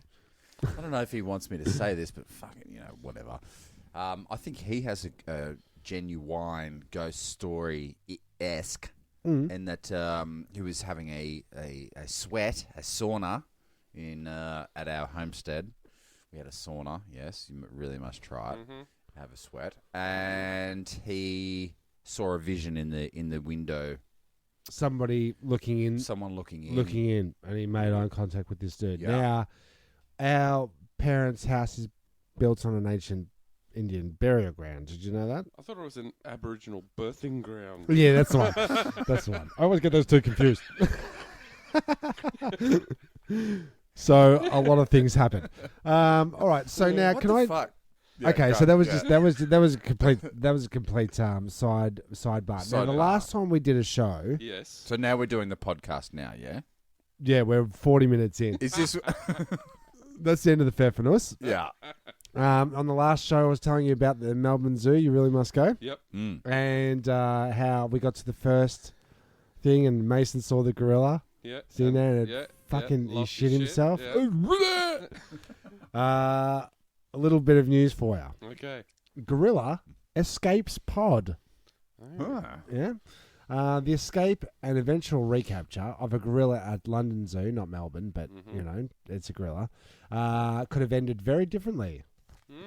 I don't know if he wants me to say this, but fucking, whatever. I think he has a genuine ghost story-esque, in that he was having a sauna at our homestead. We had a sauna. Yes, you really must try it. Have a sweat, and he saw a vision in the window. Somebody looking in. Someone looking in. And he made eye contact with this dude. Yeah. Now, our parents' house is built on an ancient Indian burial ground. Did you know that? I thought it was an Aboriginal birthing ground. Yeah, that's the one. That's the one. I always get those two confused. So a lot of things happen. All right. So now, What can the I? fuck? Yeah, Okay, go, so that was yeah. just that was a complete sidebar. Now, the Sidebar. last time we did a show, Yes. So now we're doing the podcast now, yeah? yeah, we're 40 minutes in. Is this... That's the end of the FUNgus. yeah. On the last show, I was telling you about the Melbourne Zoo. You really must go. Yep. Mm. And how we got to the first thing, and Mason saw the gorilla Yeah. sitting there, and yeah, fucking he lost shit his himself. Yeah. A little bit of news for you. Okay. Gorilla escapes pod. Ah. Yeah. The escape and eventual recapture of a gorilla at London Zoo, not Melbourne, but, it's a gorilla, could have ended very differently.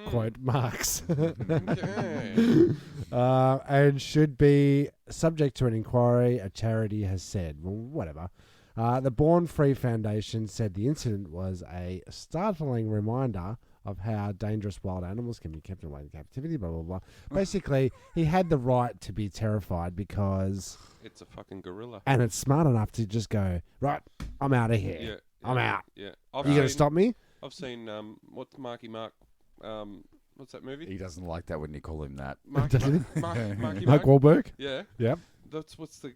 Quote marks. Okay. And should be subject to an inquiry, a charity has said. Well, whatever. The Born Free Foundation said the incident was a startling reminder of how dangerous wild animals can be kept away in captivity, blah, blah, blah. Basically, he had the right to be terrified because... It's a fucking gorilla. And it's smart enough to just go, right, I'm out of here. Yeah. I'm out. Yeah. You going to stop me? I've seen what's Marky Mark? What's that movie? He doesn't like that when you call him that. Marky Doesn't Mark. Marky Mark Mark. Wahlberg? Yeah. Yep. That's what's the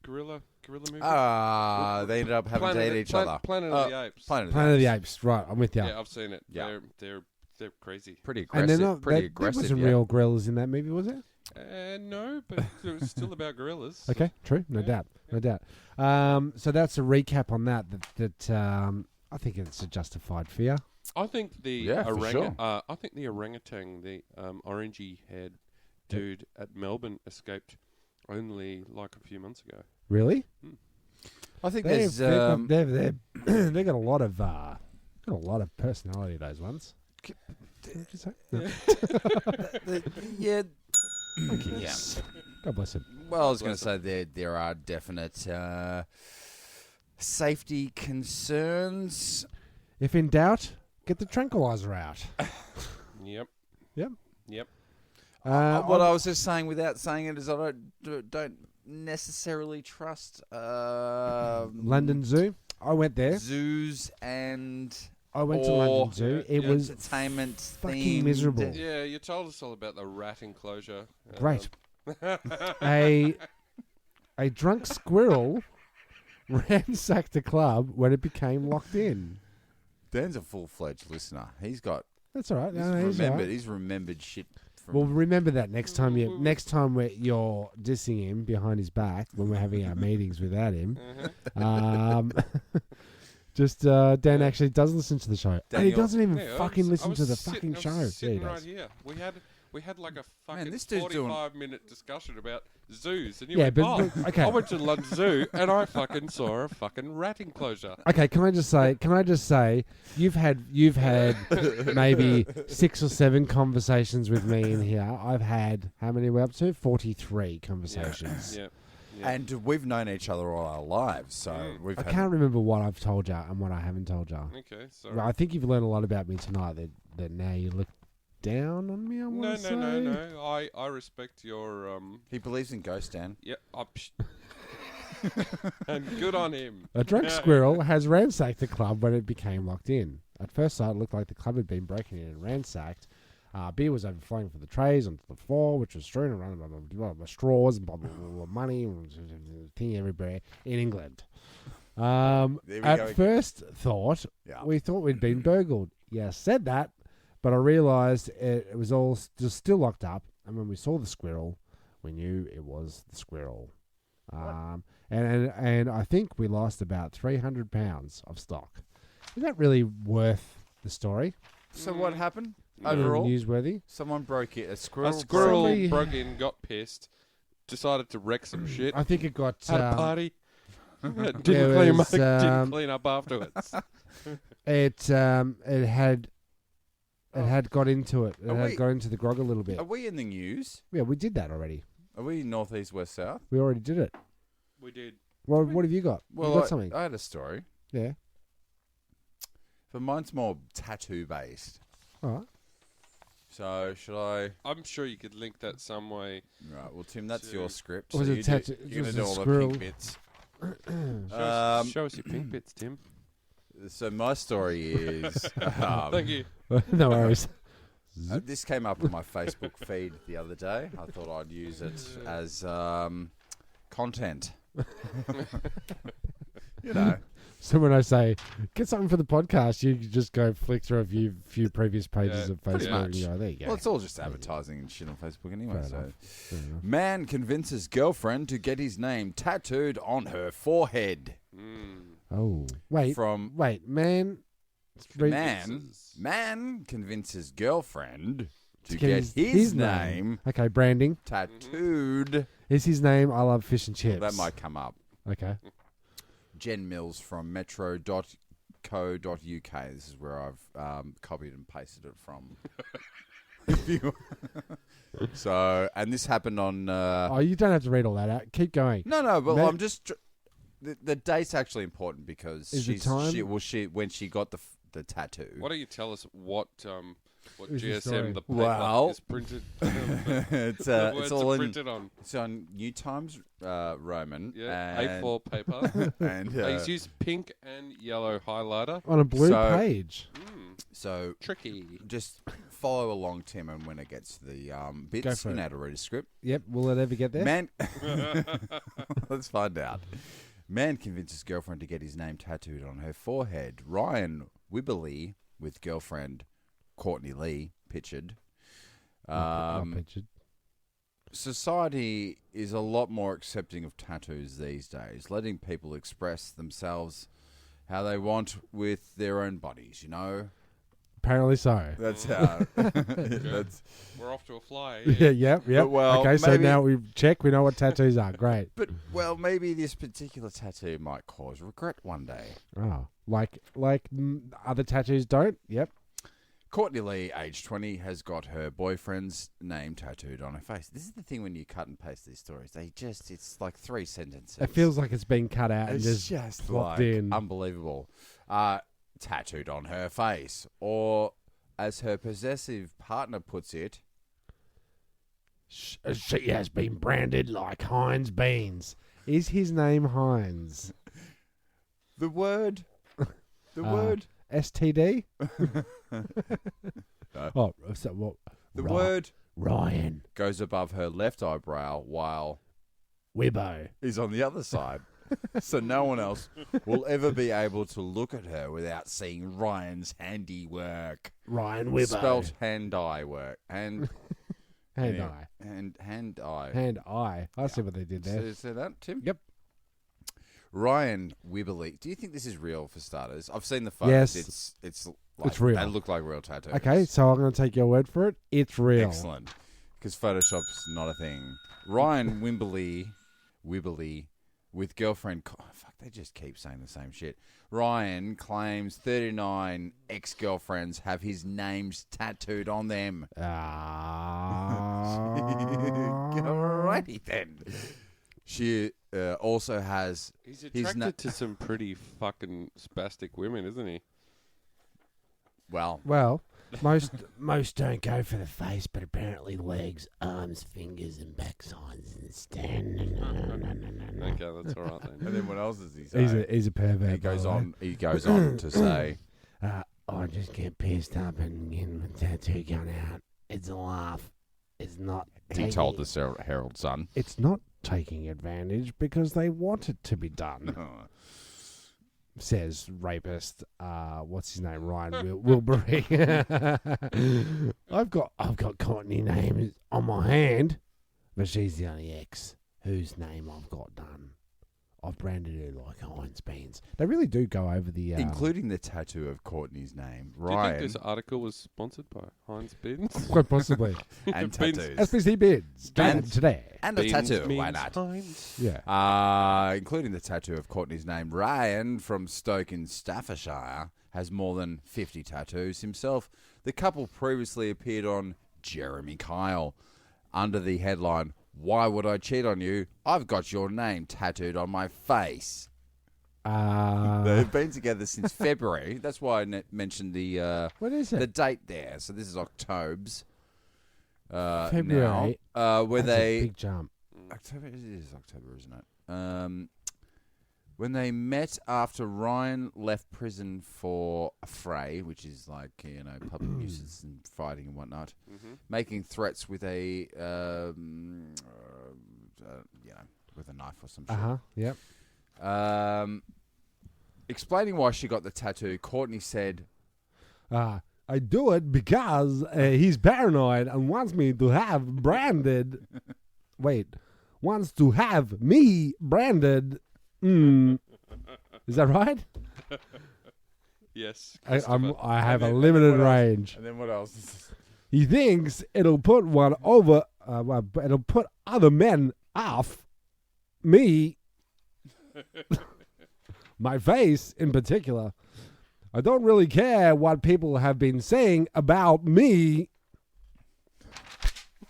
gorilla movie? They ended up having to date each other. Planet of the Apes. Planet Planet of the Apes. Right, I'm with you. Yeah, I've seen it. Yeah. They're crazy. Pretty And aggressive. they're not, pretty there aggressive. wasn't yeah. real gorillas in that movie, was it? No, but it was still about gorillas. Okay, true. No doubt. No doubt. So that's a recap on that. I think it's a justified fear. I think the Yeah, for sure. I think the orangutan, the orangey haired dude at Melbourne escaped only like a few months ago. Really? I think They've there's... they've got a lot of personality. Those ones. What did you say? No. yeah. Yeah. God bless him. Well, I was going to say there are definite safety concerns. If in doubt, get the tranquilizer out. Yep. Yep. Yep. What I was just saying without saying it is I don't necessarily trust London Zoo. I went there. zoos and I went to London Zoo. It was entertainment fucking miserable. Yeah, you told us all about the rat enclosure. Great. A drunk squirrel ransacked the club when it became locked in. Dan's a full-fledged listener. That's all right. No, he's all right. He's remembered shit. Well, remember that next time you're dissing him behind his back when we're having our meetings without him. Dan actually does listen to the show, and he doesn't even fucking listen to the fucking show. I was Yeah, he sitting right does. here. We had like a fucking this dude's 45-minute discussion about zoos, and you Yeah, went, but okay. I went to the London Zoo and I fucking saw a fucking rat enclosure. Okay, can I just say you've had maybe 6 or 7 conversations with me in here. I've had how many we're up to? 43 conversations. Yeah. And we've known each other all our lives, so I can't remember what I've told you and what I haven't told you. Okay, sorry. Well, I think you've learned a lot about me tonight. That now you look down on me. No. I respect your He believes in ghosts, Dan. Yeah. And good on him. A drunk squirrel has ransacked the club when it became locked in. At first sight, it looked like the club had been broken in and ransacked. Beer was overflowing from the trays onto the floor, which was strewn around by straws and money and thing everywhere in England. At first thought, we thought we'd been burgled. Yeah, said that, but I realised it was all still locked up. And when we saw the squirrel, we knew it was the squirrel. And I think we lost about 300 pounds of stock. Is that really worth the story? So what happened? Overall, newsworthy. Someone broke it. A squirrel broke in, got pissed, decided to wreck some shit. I think it got had a party. Didn't clean up afterwards. It had got into it. It had got into the grog a little bit. Are we in the news? Yeah, we did that already. Are we north, east, west, south? We already did it. We did. Well, what have you got? Well, you got something? I had a story. Yeah. But mine's more tattoo based. All right. So should I? I'm sure you could link that some way. Right. Well, Tim, that's your script. Was so it tattoo? You're Was gonna it do all squirrel? the pink bits. Show us your pink bits, Tim. So my story is. Thank you. No worries. This came up on my Facebook feed the other day. I thought I'd use it as content. You know. So when I say get something for the podcast, you just go flick through a few previous pages of Facebook and you go, there you go. Well, it's all just advertising and shit on Facebook anyway. Fair enough. Man convinces girlfriend to get his name tattooed on her forehead. Oh, wait, man convinces girlfriend to get his name. Okay, branding tattooed. Is his name I Love Fish and Chips? Well, that might come up. Okay. Jen Mills from metro.co.uk. This is where I've copied and pasted it from. So, and this happened on... you don't have to read all that out. Keep going. No, but I'm just... The date's actually important because when she got the tattoo. Why don't you tell us what Is the story? GSM the paper is printed? It's all printed on. It's on New Times Roman. Yeah, A4 paper. And he's used pink and yellow highlighter on a blue page. So tricky. Just follow along, Tim, and when it gets to the bits, you know how to read a script. Yep. Will it ever get there? Man, let's find out. Man convinces girlfriend to get his name tattooed on her forehead. Ryan Wibberley with girlfriend Courtney Lee pictured. Society is a lot more accepting of tattoos these days, letting people express themselves how they want with their own bodies, you know? Apparently so. That's how. We're off to a flyer. Yep. Well, okay, so now we know what tattoos are. Great. But, maybe this particular tattoo might cause regret one day. Oh, like other tattoos don't? Yep. Courtney Lee, age 20, has got her boyfriend's name tattooed on her face. This is the thing when you cut and paste these stories. It's like 3 sentences. It feels like it's been cut out it's and just plopped in. Unbelievable. Tattooed on her face. Or, as her possessive partner puts it, She has been branded like Heinz beans. Is his name Heinz? The word. The word. STD? Oh, so what? The word Ryan. goes above her left eyebrow while Wibbo. he's on the other side. So no one else will ever be able to look at her without seeing Ryan's handiwork. Ryan Wibbo. Spelt hand-eye work. Hand Anyway, eye. Hand-eye. Hand eye. I see what they did there. See that, Tim? Yep. Ryan Wibberley. Do you think this is real for starters? I've seen the photos. Yes. It's like, It's real. They look like real tattoos. Okay, so I'm going to take your word for it. It's real. Excellent. Because Photoshop's not a thing. Ryan Wibberley with girlfriend... Oh, fuck, they just keep saying the same shit. Ryan claims 39 ex-girlfriends have his names tattooed on them. Alrighty then. She also has... He's attracted to some pretty fucking spastic women, isn't he? Well, most don't go for the face, but apparently legs, arms, fingers, and backsides instead. Okay, that's all right then. and then what else does he say? He's a pervert. He goes on to say... I just get pissed up and get my tattoo gun out. It's a laugh. It's not. He told the Herald Sun. It's not taking advantage because they want it to be done. Says rapist. What's his name? Ryan Wilbury. I've got Courtney names on my hand, but she's the only ex whose name I've got done. I've branded her like Heinz beans. They really do go over the... including the tattoo of Courtney's name. Do you Ryan. think this article was sponsored by Heinz Beans? Quite possibly. and Beans. tattoos. SPC bids. And- Today. And the Beans tattoo. means Why not? Heinz. Yeah. Including the tattoo of Courtney's name. Ryan from Stoke in Staffordshire has more than 50 tattoos himself. The couple previously appeared on Jeremy Kyle under the headline, "Why would I cheat on you? I've got your name tattooed on my face." They've been together since February. That's why I mentioned the What is the it? date there. So this is October's. February. Now, where That's a they big jump. October. It is October, isn't it? When they met after Ryan left prison for a fray, which is like, public nuisance and fighting and whatnot, making threats with a, with a knife or some shit. Yep. Explaining why she got the tattoo, Courtney said, I do it because he's paranoid and wants me to have branded. Wants to have me branded. Is that right? Yes. I have a then limited what else? range. and then what else? He thinks it'll put one over. It'll put other men off me. My face, in particular. I don't really care what people have been saying about me.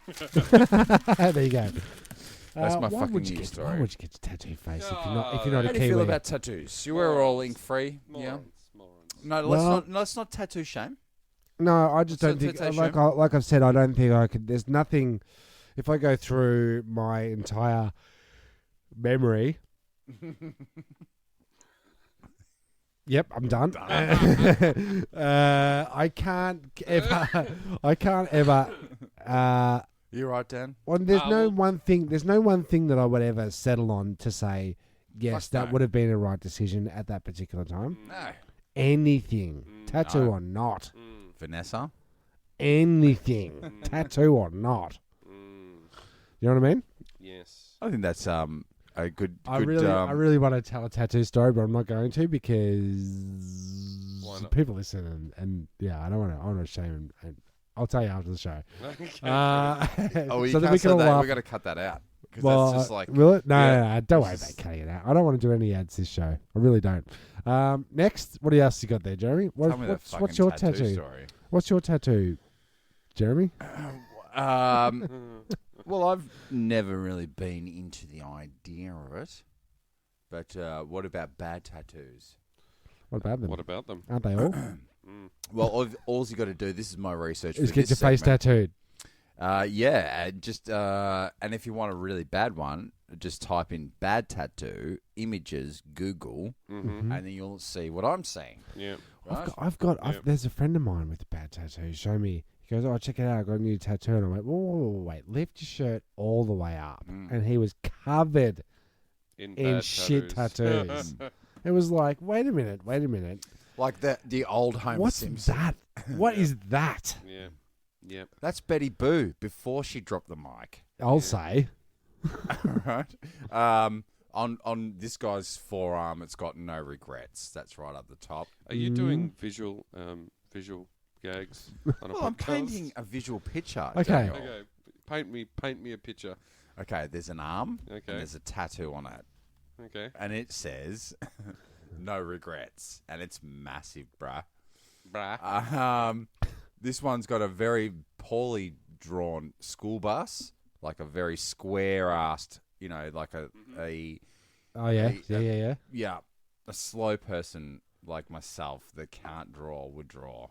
There you go. That's my why fucking would you news get, story. Why would you get a tattoo face if you're not Oh, a How do you Kiwi? feel about tattoos? You wear all ink free, yeah? Morons. No, let's not tattoo shame. No, I just What's don't the think. tattoo? Like I've said, I don't think I could. There's nothing. If I go through my entire memory. Yep, I'm done. I can't ever. I can't ever. You right, Dan? Well, there's no well- one thing. There's no one thing that I would ever settle on to say. Yes, Fuck that no. would have been a right decision at that particular time. No. Anything, tattoo No. or not, Vanessa? anything, tattoo or not. You know what I mean? Yes. I think that's a good. I good, really want to tell a tattoo story, but I'm not going to because Why not? people listen and yeah, I don't want to. I want to shame and I'll tell you after the show. Okay. Oh, you so that can't we say can all that. laugh. We got to cut that out because Well, that's just like. will it? No, yeah, no, don't worry it's about just- cutting it out. I don't want to do any ads this show. I really don't. Next, what else you got there, Jeremy? Tell me that What's your fucking tattoo? story. What's your tattoo, Jeremy? Well, I've never really been into the idea of it, but what about bad tattoos? What about them? What about them? Aren't they all? Well, all you got to do. This is my research. Is for get your this face segment. tattooed. Yeah, and if you want a really bad one, just type in bad tattoo images Google, Mm-hmm. and then you'll see what I'm seeing. Yeah. Right? There's a friend of mine with a bad tattoo. Show me. He goes, oh, check it out. I got a new tattoo. And I'm like, whoa, wait, lift your shirt all the way up. And he was covered in bad shit tattoos. It was like, wait a minute. Like the old Homer What's Simpson. that? What is that? Yeah. Yep. That's Betty Boo before she dropped the mic. I'll say. Right. On this guy's forearm, it's got no regrets. That's right up the top. Are you doing visual gags on a Well, I'm podcast? painting a visual picture. Okay. Daniel. Okay. Paint me a picture. Okay, there's an arm Okay. and there's a tattoo on it. Okay. And it says, no regrets. And it's massive, bruh. This one's got a very poorly drawn school bus, like a very square-assed, like a Oh, yeah. a- Yeah. a slow person like myself that can't draw would draw.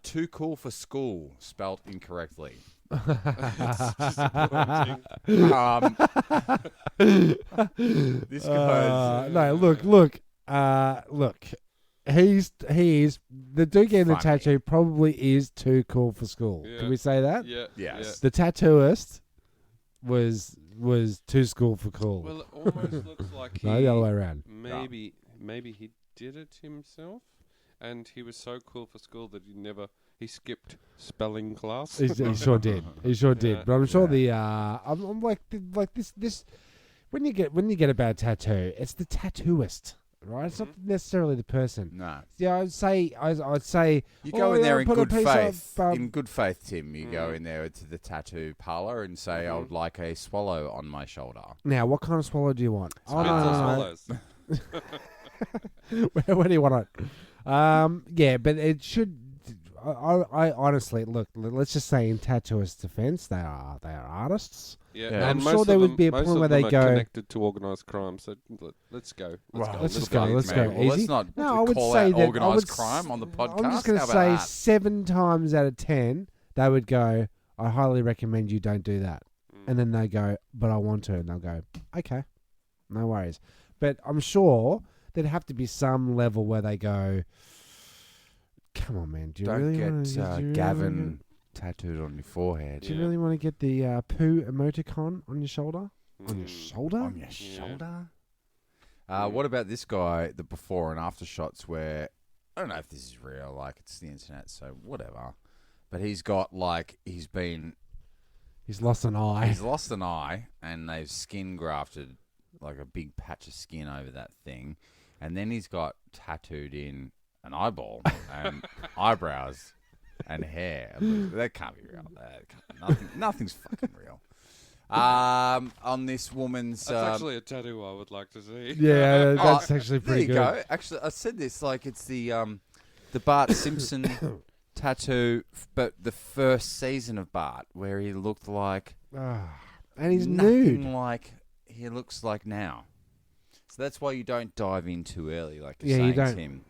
Too cool for school, spelt incorrectly. This guy's no, look. He is the dude getting the Funny. tattoo probably is too cool for school. Yeah. Can we say that? Yeah. Yes. The tattooist was too school for cool. Well, it almost looks like he no, the other way around. maybe he did it himself, and he was so cool for school that he skipped spelling class. He sure did. He sure did. Yeah. But I'm sure I'm like this. When you get a bad tattoo, it's the tattooist, right? It's not necessarily the person. No. Yeah, I'd say You go in yeah, there in put a good piece faith. of, In good faith, Tim. You go in there to the tattoo parlor and say, I would like a swallow on my shoulder. Now, what kind of swallow do you want? Swallows. Where do you want it? Yeah, but it should. I honestly look. Let's just say, in tattooist defense, they are artists. Yeah, Yeah. and I'm most sure of there would them- be a most point of where they them are go- connected to organised crime. So let's go. Let's just go. Let's go. Well, let's Easy. not No, I would call say out that organised crime on the podcast. I'm just going How to about say that? 7 times out of 10, they would go, I highly recommend you don't do that. And then they go, but I want to. And they'll go, okay, no worries. But I'm sure there'd have to be some level where they go, come on, man. Do you Don't really get want to Gavin tattooed on your forehead. Do you really want to get the poo emoticon on your shoulder? On your Mm. shoulder? On your shoulder? What about this guy, the before and after shots where, I don't know if this is real, like it's the internet, so whatever. But he's got he's lost an eye. lost an eye and they've skin grafted like a big patch of skin over that thing. And then he's got tattooed in an eyeball and eyebrows and hair. That can't be real. Nothing's fucking real. On this woman's... That's actually a tattoo I would like to see. Yeah, that's actually there pretty you good. go. Actually, I said this like it's the Bart Simpson tattoo, but the first season of Bart, where he looked like And he's nothing nude. like he looks like now. So that's why you don't dive in too early, like Yeah, you're you saying, don't. Tim.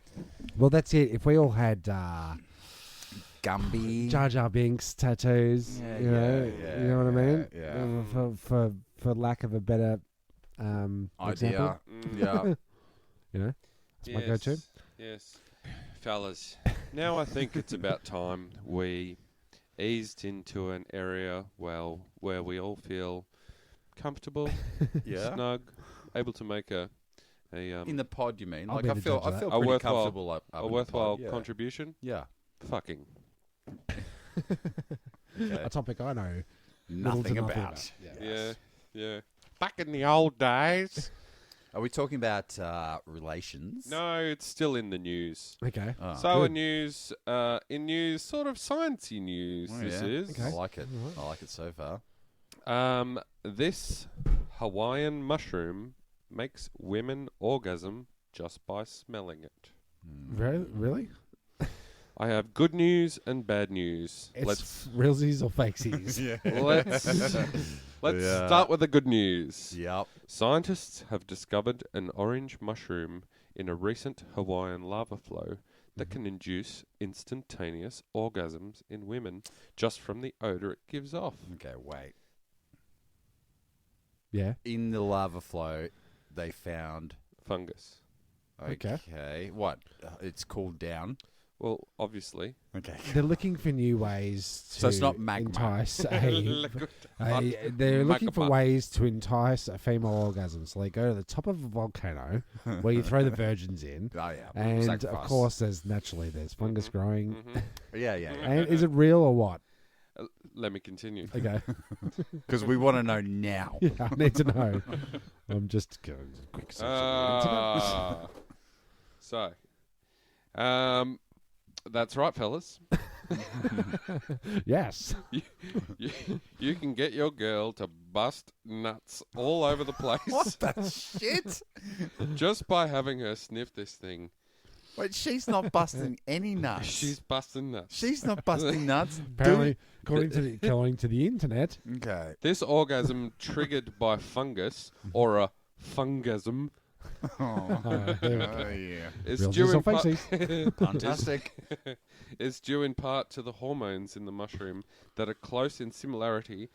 Well, that's it. If we all had Gumby. Jar Jar Binks tattoos, Yeah, you know what I mean? yeah. For lack of a better Idea. example, Yeah. you know, that's my go-to. Yes. Fellas, now I think it's about time we eased into an area where we all feel comfortable, Yeah. snug, able to make a In the pod, you mean? I'll Like be I the feel judge of that. pretty worthwhile- comfortable up in a the worthwhile pod. Yeah. contribution. Yeah. Fucking. A topic I know Nothing to about. Yeah. Back in the old days. Are we talking about relations? No, it's still in the news. Okay. Oh. So good. in news, sort of sciencey news. Oh, This yeah. is. Okay. I like it. Alright. I like it so far. This Hawaiian mushroom makes women orgasm just by smelling it. Really? I have good news and bad news. It's realsies or fakesies? Let's Yeah. start with the good news. Yep. Scientists have discovered an orange mushroom in a recent Hawaiian lava flow that can induce instantaneous orgasms in women just from the odor it gives off. Okay, wait. Yeah. In the lava flow, they found. Fungus. Okay. What? It's cooled down. Well, obviously. Okay. They're looking for new ways to So it's not magma. entice Liquid they're looking for magma. ways to entice a female orgasm. So they go to the top of a volcano where you throw the virgins in. Oh, yeah. And Sacrifice. of course, there's fungus growing. Yeah. And is it real or what? Let me continue. Okay. Because we want to know now. Yeah, I need to know. I'm just going quick search of the internet. That's right, fellas. Yes. You can get your girl to bust nuts all over the place What the shit? just by having her sniff this thing. Wait, she's not busting any nuts. She's busting nuts. She's not busting nuts. Apparently, according to the internet. Okay. This orgasm triggered by fungus or a fungasm Yeah. is Real due, or in part, faces. Fantastic. is due in part to the hormones in the mushroom that are close in similarity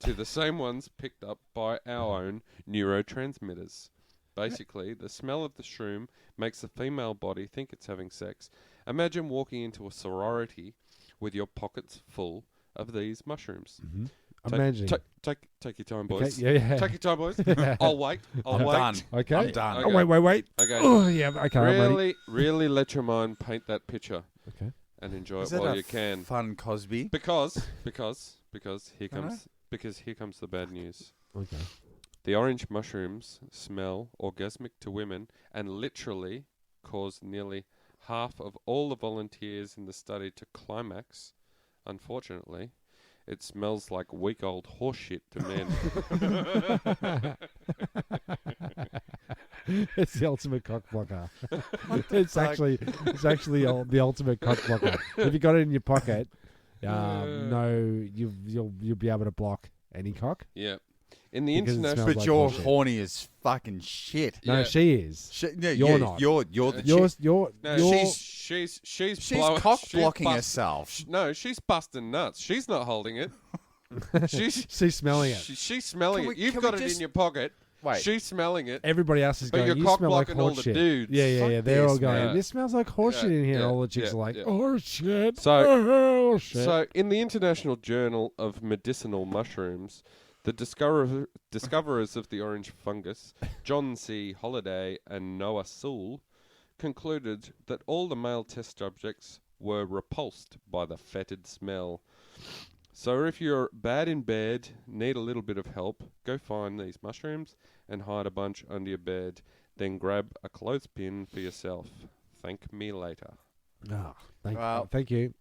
to the same ones picked up by our own neurotransmitters. Basically, the smell of the shroom makes the female body think it's having sex. Imagine walking into a sorority with your pockets full of these mushrooms. Imagine. Take your time, boys. Okay, yeah. Take your time, boys. I'll wait. I'll wait. Done. Okay. I'm done. Oh, wait. Okay. Oh, yeah. Okay, I'm ready. Really let your mind paint that picture Okay. and enjoy Is it that while a you can. fun Cosby? Because here comes the bad news. Okay. The orange mushrooms smell orgasmic to women and literally caused nearly half of all the volunteers in the study to climax. Unfortunately, it smells like week-old horseshit to men. It's the ultimate cock blocker. it's actually the ultimate cock blocker. If you got it in your pocket, you'll be able to block any cock. Yeah. In the Because it international... smells But like you're bullshit. horny as fucking shit. No, Yeah. she is. No, You're not. You're the chick. You're She's She's blowing- cock she's blocking bust- herself. No, she's busting nuts. She's not holding it. She's smelling it. She's smelling Can it. we- You've can got we it just- in your pocket. Wait. She's smelling it. Everybody else is But going, you're you cock smell like blocking all the horseshit. dudes. Yeah. Fuck They're all this, going, man. this smells like horseshit in here. yeah, All the chicks yeah, are like, yeah. horseshit. So- Horseshit. So, in the International Journal of Medicinal Mushrooms, the discoverers of the orange fungus, John C. Holliday and Noah Sewell, concluded that all the male test subjects were repulsed by the fetid smell. So if you're bad in bed, need a little bit of help, go find these mushrooms and hide a bunch under your bed. Then grab a clothespin for yourself. Thank me later. Thank you.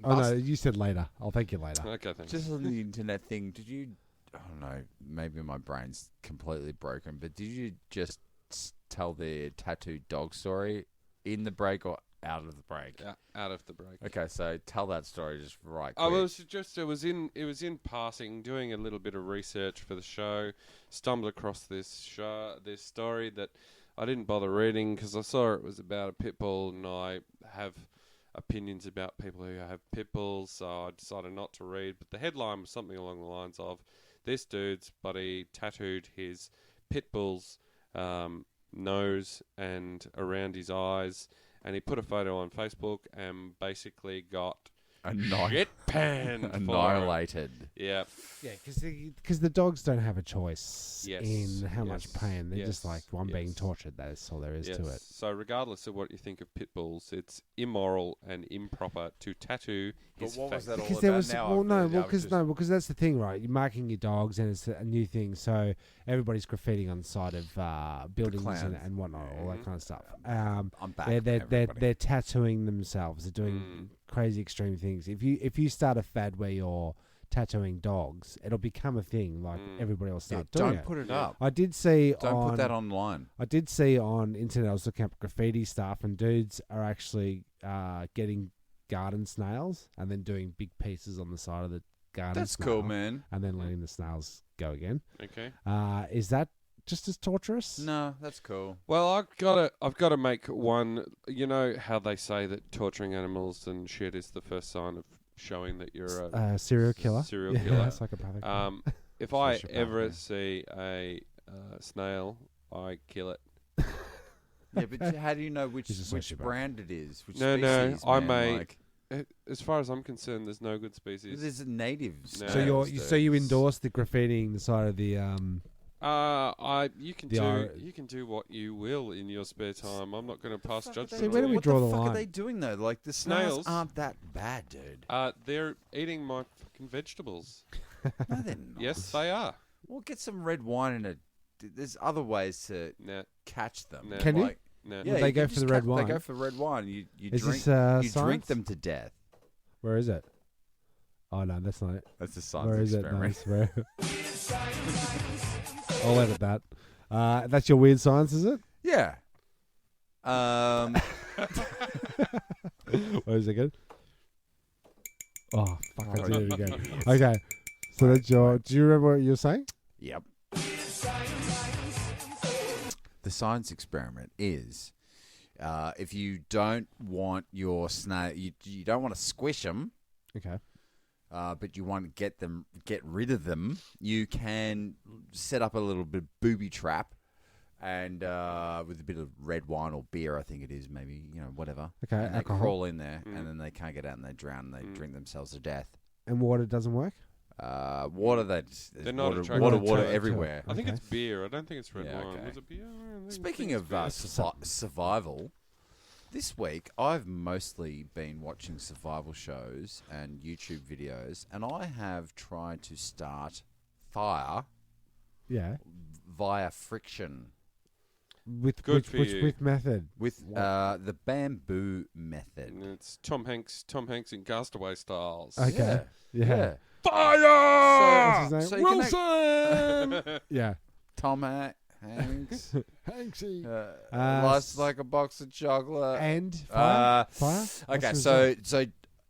Oh, no, you said later. I'll thank you later. Okay, thanks. Just on the internet thing, did you... I don't know, maybe my brain's completely broken, but did you just tell the tattooed dog story in the break or out of the break? Yeah, out of the break. Okay, so tell that story just right quick. Oh, it was in passing, doing a little bit of research for the show. Stumbled across this story that I didn't bother reading because I saw it was about a pit bull, and I have opinions about people who have pit bulls, so I decided not to read. But the headline was something along the lines of, "This dude's buddy tattooed his pit bull's nose and around his eyes." And he put a photo on Facebook and basically got shit panned. Annihilated. Yeah. Yeah, because the dogs don't have a choice Yes, in how much yes, pain. They're just yes, like, I'm being yes. tortured. That's all there is to it. So regardless of what you think of pit bulls, it's immoral and improper to tattoo his what was face. that all Because there about was now? because that's the thing, right? You're marking your dogs, and it's a new thing. So everybody's graffitiing on the side of buildings clowns. and whatnot, all that kind of stuff. I'm back. They're tattooing themselves. They're doing crazy extreme things. If you start a fad where you're tattooing dogs, it'll become a thing. Like everybody will start doing don't it. put it up. I did see Don't put that online. I did see on internet. I was looking up graffiti stuff, and dudes are actually getting garden snails and then doing big pieces on the side of the garden. That's snail, cool, man. And then letting the snails go again. Okay. Is that just as torturous? No, that's cool. Well, I've got to make one. You know how they say that torturing animals and shit is the first sign of showing that you're a Serial killer. serial Yeah, killer. psychopathic. If I Sociopath, ever yeah. see a snail, I kill it. Yeah, but how do you know which He's a sociopath. brand it is? Which No, species, I man? may- Like, As far as I'm concerned, there's no good species. there's natives. No. So you endorse the graffitiing the side of the You can The do ir- you can do what you will in your spare time. I'm not going to pass judgment. See, where do on we you. draw What the the fuck line? are they doing though? Like the snails Snails? aren't that bad, dude. They're eating my fucking vegetables. No, they're not. Yes, they are. Well, get some red wine and there's other ways to Nah, catch them. No. Can you? Like, nah. Yeah, They you go can for just the red They wine? go for red wine. You Is drink. this You drink science? them to death. Where is it? Oh no, that's not it. That's a science Where is it? experiment. Nice. Where? I'll edit that. That's your weird science, is it? Yeah. Wait a second. Oh fuck! I Oh, did it again. yes. Okay, so that's your. Do you remember what you were saying? Yep. The science experiment is if you don't want your snail, you don't want to squish them, Okay. but you want to get rid of them, you can set up a little bit of booby trap, and with a bit of red wine or beer, I think it is, maybe whatever. Okay. And they Alcohol crawl in there, Mm. and then they can't get out, and they drown, and they drink themselves to death. and water doesn't work. Water, there's They're not water, attracted water, to water it. everywhere. I think Okay. it's beer. I don't think it's red Yeah, wine. okay. Was it beer? I think Speaking it's of beer. survival, this week I've mostly been watching survival shows and YouTube videos, and I have tried to start fire Yeah. via friction With Good for which you. with method? with the bamboo method. And it's Tom Hanks in Castaway styles. Okay. Yeah. Fire! What's his So name? you can Wilson! Yeah. Tom Hanks Hanksy. life's like a box of chocolate. And fire. Fire. Okay, What's so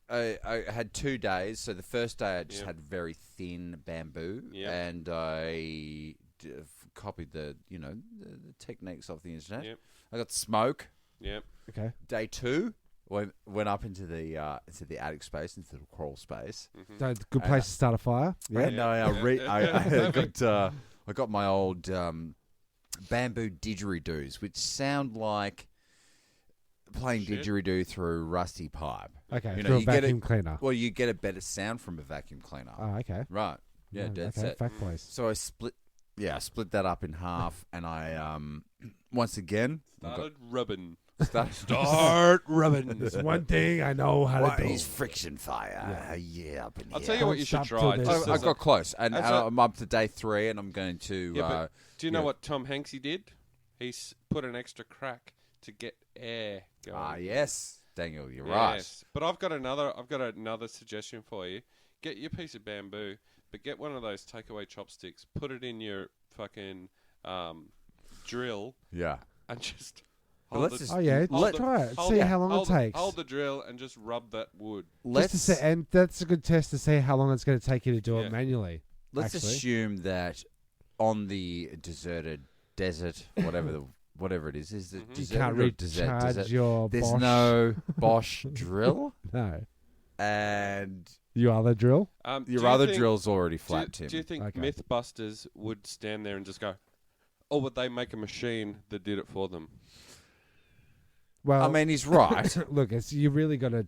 I had 2 days. So the first day I just Yep. had very thin bamboo, Yep. and I copied the techniques off the internet. Yep. I got smoke. Yep. Okay. Day 2 went up into the attic space, into the crawl space. So it's a good place to start a fire. Yeah. And I got my old bamboo didgeridoos, which sound like playing Shit. didgeridoo through rusty pipe. Okay. You know, through a you get vacuum cleaner. Well, you get a better sound from a vacuum cleaner. Oh, okay. Right. Yeah, Oh, dead okay. set. Fact place. So I split that up in half, and I once again Started rubbing. start rubbing. There's one thing I know how what to do. is friction fire? Yeah, up in I'll here. tell you what you should Don't stop try. till just I as a- got close, and as a- I'm up to day 3, and I'm going to. Yeah, but do you know yeah. what Tom Hanksy did? He put an extra crack to get air going. Yes, Daniel, you're Yes. But I've got another suggestion for you. Get your piece of bamboo, but get one of those takeaway chopsticks. Put it in your fucking drill right. Yeah. and just. Well, hold let's the- just- Oh yeah, hold let's the- try it. hold See the- how long it hold the- takes. Hold the drill and just rub that wood. Let's Just to say, and that's a good test to see how long it's going to take you to do Yeah. it manually. let's actually. assume that on the deserted desert, whatever it is the Mhm. You You deserted can't or desert, recharge desert, your there's Bosch. no Bosch drill, No. and You are the drill. Do your you other think- drill's already Do, flat, Tim. do you think Okay. Mythbusters would stand there and just go, or would they make a machine that did it for them? Well, I mean, he's right. look, it's you really got to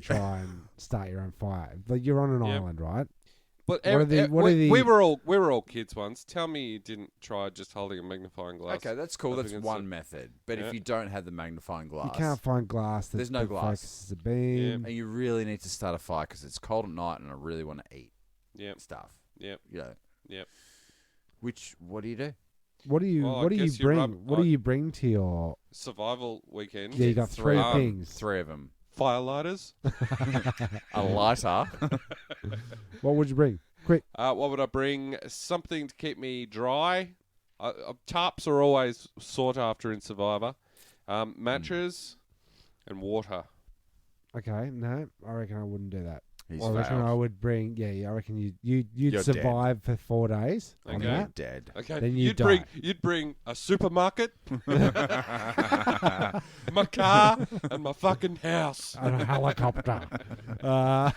try and start your own fire. Like you're on an Yep. island, right? But What are the- what are the- we were all kids once. Tell me you didn't try just holding a magnifying glass. Okay, that's cool. up That's against one it. method. But Yeah. if you don't have the magnifying glass, You can't find glass. There's no that glass. focuses the beam. and you really need to start a fire because it's cold at night, and I really want to eat Yep. stuff. Yep. Yep. What do you do? What do you Well, I What do you guess you bring? rub- What do you bring to your? Survival weekend. Yeah, you got three Um, things. 3 of them. Fire lighters. A lighter. What would you bring? Quick. What would I bring? Something to keep me dry. Tarps are always sought after in Survivor. Matches and water. Okay, no, I reckon I wouldn't do that. He's Well, I reckon failed. I would bring. Yeah, I reckon you'd You're survive for 4 days on Okay. that. Dead. Okay. Then you die. You'd bring a supermarket, my car, and my fucking house. And a helicopter. I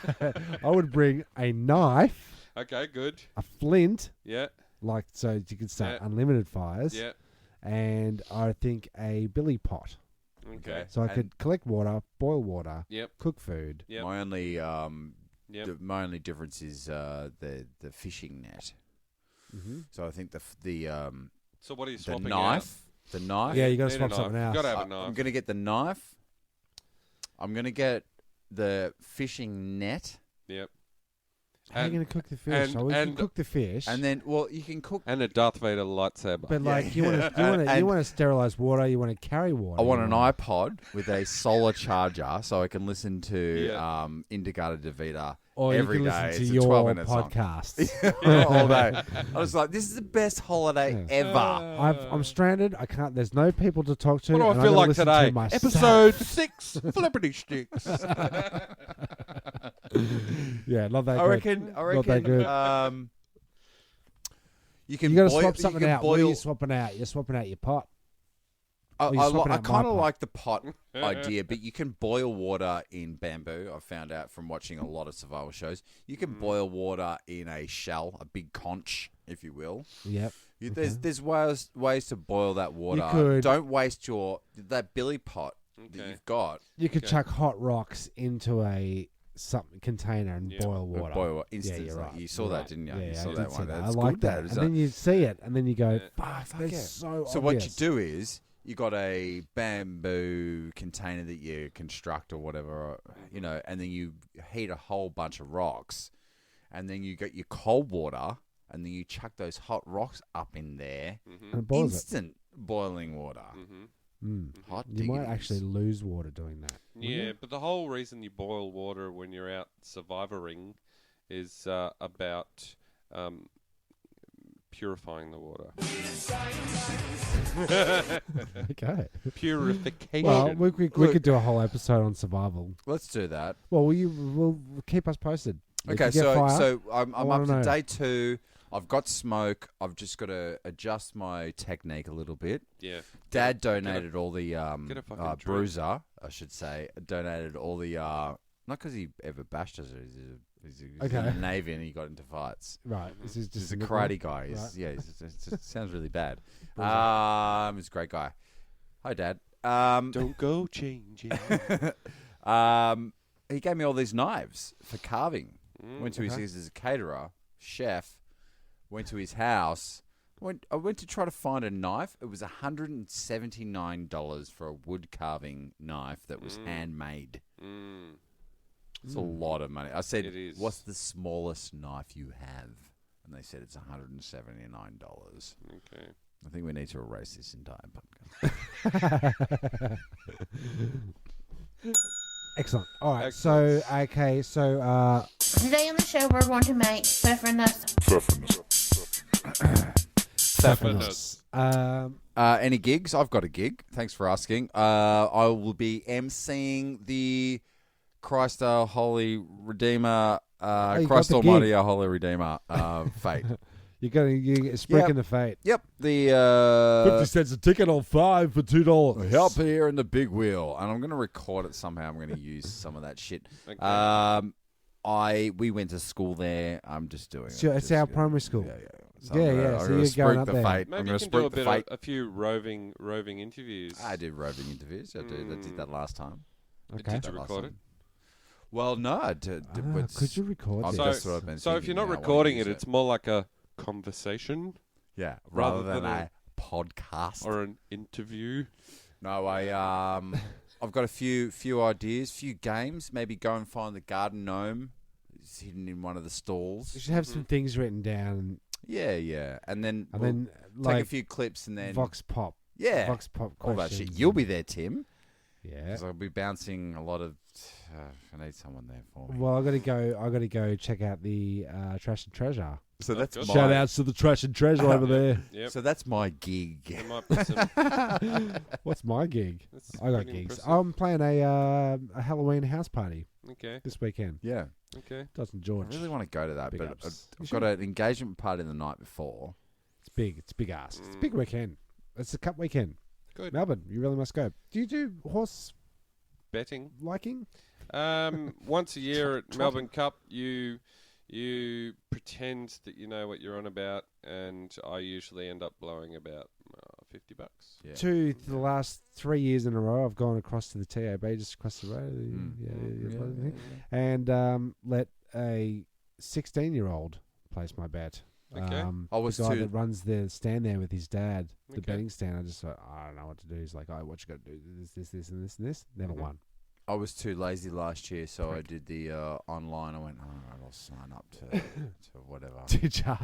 would bring a knife, Okay, good. a flint, Yeah, like so you can start Yeah. unlimited fires, yeah. and I think a billy pot. Okay. So I And- could collect water, boil water, Yep. cook food. Yep. My only Yep. my only difference is the fishing net. Mm-hmm. So I think So what are you the swapping knife, the knife. Yeah, you got to Need a swap knife. something else. Gotta have a knife. I'm gonna get the knife. I'm gonna get the fishing net, Yep. How are you going to cook the fish? and- We can and- cook the fish, and then you can cook. And a Darth Vader lightsaber. but Yeah. like you want to And- you want to sterilize water. You want to carry water. I want you an wanna- iPod with a solar charger, so I can listen to Yeah. Indicata Davida Or every you can day. listen It's to a your 12-minute song. podcasts. all day. I was like, this is the best holiday Yeah. ever. I'm stranded. I can't. There's no people to talk to. What do and I I feel gotta like listen today? to myself. Episode 6, Flippity Sticks. Yeah, not that I good. reckon. Not that good. You can. You got to boil, swap something you can out. What are Boil, you swapping out? You're swapping out your pot. I, you're swapping out my kind of pot. like the pot idea, but you can boil water in bamboo. I found out from watching a lot of survival shows. You can boil water in a shell, a big conch, if you will. Yep. There's ways to boil that water. could- Don't waste that billy pot that Okay. you've got. You could Okay. chuck hot rocks into a something container and Yeah. boil water. Boil Yeah, instantly. you're right. You saw You're that, right. didn't you? Yeah, You yeah, saw I that did see one. that. I That's like good, that. is And then you see it, and then you go, Yeah. "Fuck, Fuck that's yeah." so So what you obvious. do is you got a bamboo container that you construct or whatever, and then you heat a whole bunch of rocks, and then you get your cold water, and then you chuck those hot rocks up in there. And it boils it. Instant boiling water. Mm. Hot You might diggities. actually lose water doing that. Yeah, but the whole reason you boil water when you're out survivoring is about purifying the water. Okay. Purification. Well, we could do a whole episode on survival. Let's do that. Well, will keep us posted. If Okay, you get fire, so I'm I up wanna to know. day 2. I've got smoke. I've just got to adjust my technique a little bit. yeah. Dad donated all the get a fucking drink. bruiser, I should say. Donated all the not because he ever bashed us. He's in Okay. the Navy and he got into fights. right, this is just He's a nickname. karate guy. Right. Yeah, it sounds really bad. Bruiser. He's a great guy. Hi, Dad. Don't go changing. He gave me all these knives for carving. Mm, Went to his okay. as a caterer, chef. Went to his house. I went to try to find a knife. It was $179 for a wood carving knife that was handmade. It's a lot of money. I said, It is. "What's the smallest knife you have?" And they said it's $179. Okay. I think we need to erase this entire podcast. Excellent. All right. Excellent. So okay. So Today on the show, we're going to make pfeffernuss. Stephanos. Any gigs? I've got a gig. Thanks for asking. I will be emceeing the Christ our Holy Redeemer, you Christ got the Almighty gig. our Holy Redeemer fate. you're speaking Yep. the fate. Yep, the 50 cents a ticket on 5 for $2. help here in the big wheel, and I'm going to record it somehow. I'm going to use some of that shit. Okay. We went to school there. I'm just doing So it. it's our primary school. Yeah. So Yeah, I'm yeah, gonna so you're spruik going up the there. fate. Maybe I'm you going to can do a spruik the bit fate. a few roving interviews. I did roving interviews. I did that last time. Okay. Did you Last record time. it? Well, no. I did, but Could you record I'm this? So, that's what I've been so if you're thinking not now, I wanna recording use it, it's more like a conversation yeah, rather rather than than a podcast. or an interview. No, I've got a few ideas, few games. Maybe go and find the garden gnome. It's hidden in one of the You stalls. should have some things written down, Yeah, and then and we'll then take like a few clips and then Vox Pop. yeah, Vox Pop all that questions. shit. You'll be there, Tim, Yeah. because I'll be bouncing a lot of. I need someone there for me. Well, I got to go check out the Trash and Treasure So that's good. my Shout outs to the trash and treasure over there. Yep. So that's my gig. There might be some. What's my gig? That's I got pretty gigs. impressive. I'm playing a Halloween house party Okay. this weekend. Yeah, Okay. Doesn't I George? really want to go to that, Big but ups. I've got an engagement party the night before. It's big. It's big ass. It's a big weekend. It's a cup weekend. Good. Melbourne, you really must go. Do you do horse Betting. liking? Once a year at Melbourne Cup, you pretend that you know what you're on about, and I usually end up blowing about $50. Yeah. The last 3 years in a row, I've gone across to the TAB, just across the road. And let a 16-year-old place my bet. Okay. I was the guy too- that runs the stand there with his dad, the Okay. betting stand. I just thought, I don't know what to do. He's like, oh, what you got to do? This, and this. Never won. I was too lazy last year, so I did the online. I went, all right, I'll sign up to whatever. Did ya?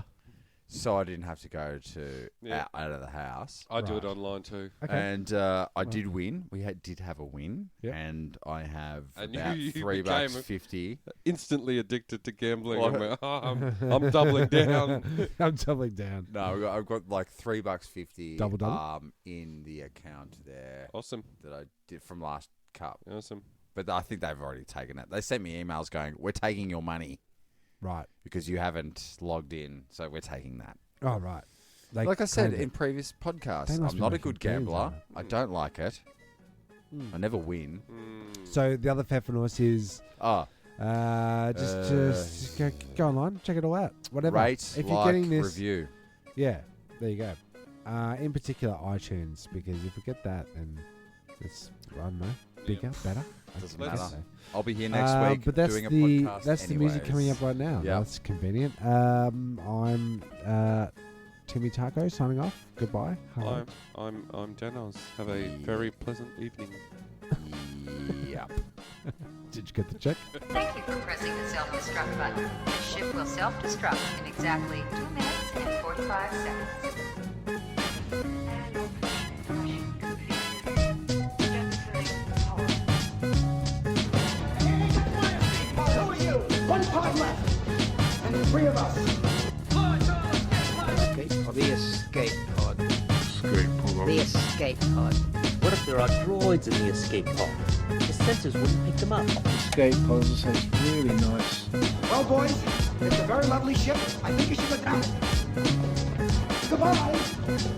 So I didn't have to go to Yeah. out of the house. I do it Right. online too. Okay. And I did win. We did have a win, Yep. and I have And about you $3.50. Instantly addicted to gambling. Well, I'm, like, I'm doubling down. I'm doubling down. No, I've got like $3.50 Double. in the account there Awesome. that I did from last cup. Awesome. But I think they've already taken it. They sent me emails going, "We're taking your money Right. because you haven't logged in, so we're taking that." Oh, right. They Like I said claimed in it. previous podcasts, They must I'm be not a making good billions gambler. on it. I don't like it. I never win. So the other FUNgus is Oh, just go online, check it all out. Whatever. rate, if you're like, getting this, review. yeah, there you go. In particular, iTunes, because if we get that, then it's I don't know, bigger, better. Doesn't Let's- matter. I'll be here next week but that's doing a the podcast. that's the music coming anyways. up right now. Yeah. That's convenient. I'm Timmy Taco signing off. Goodbye. Hello. I'm Danoz. Have a very pleasant evening. Yep. Did you get the check? Thank you for pressing the self-destruct button. The ship will self-destruct in exactly 2 minutes and 45 seconds. Who are you? One pod left. And 3 of us. The escape pod. The escape pod. What if there are droids in the escape pod? The sensors wouldn't pick them up. Escape puzzles is really nice. Well, boys, it's a very lovely ship. I think you should look out. Goodbye.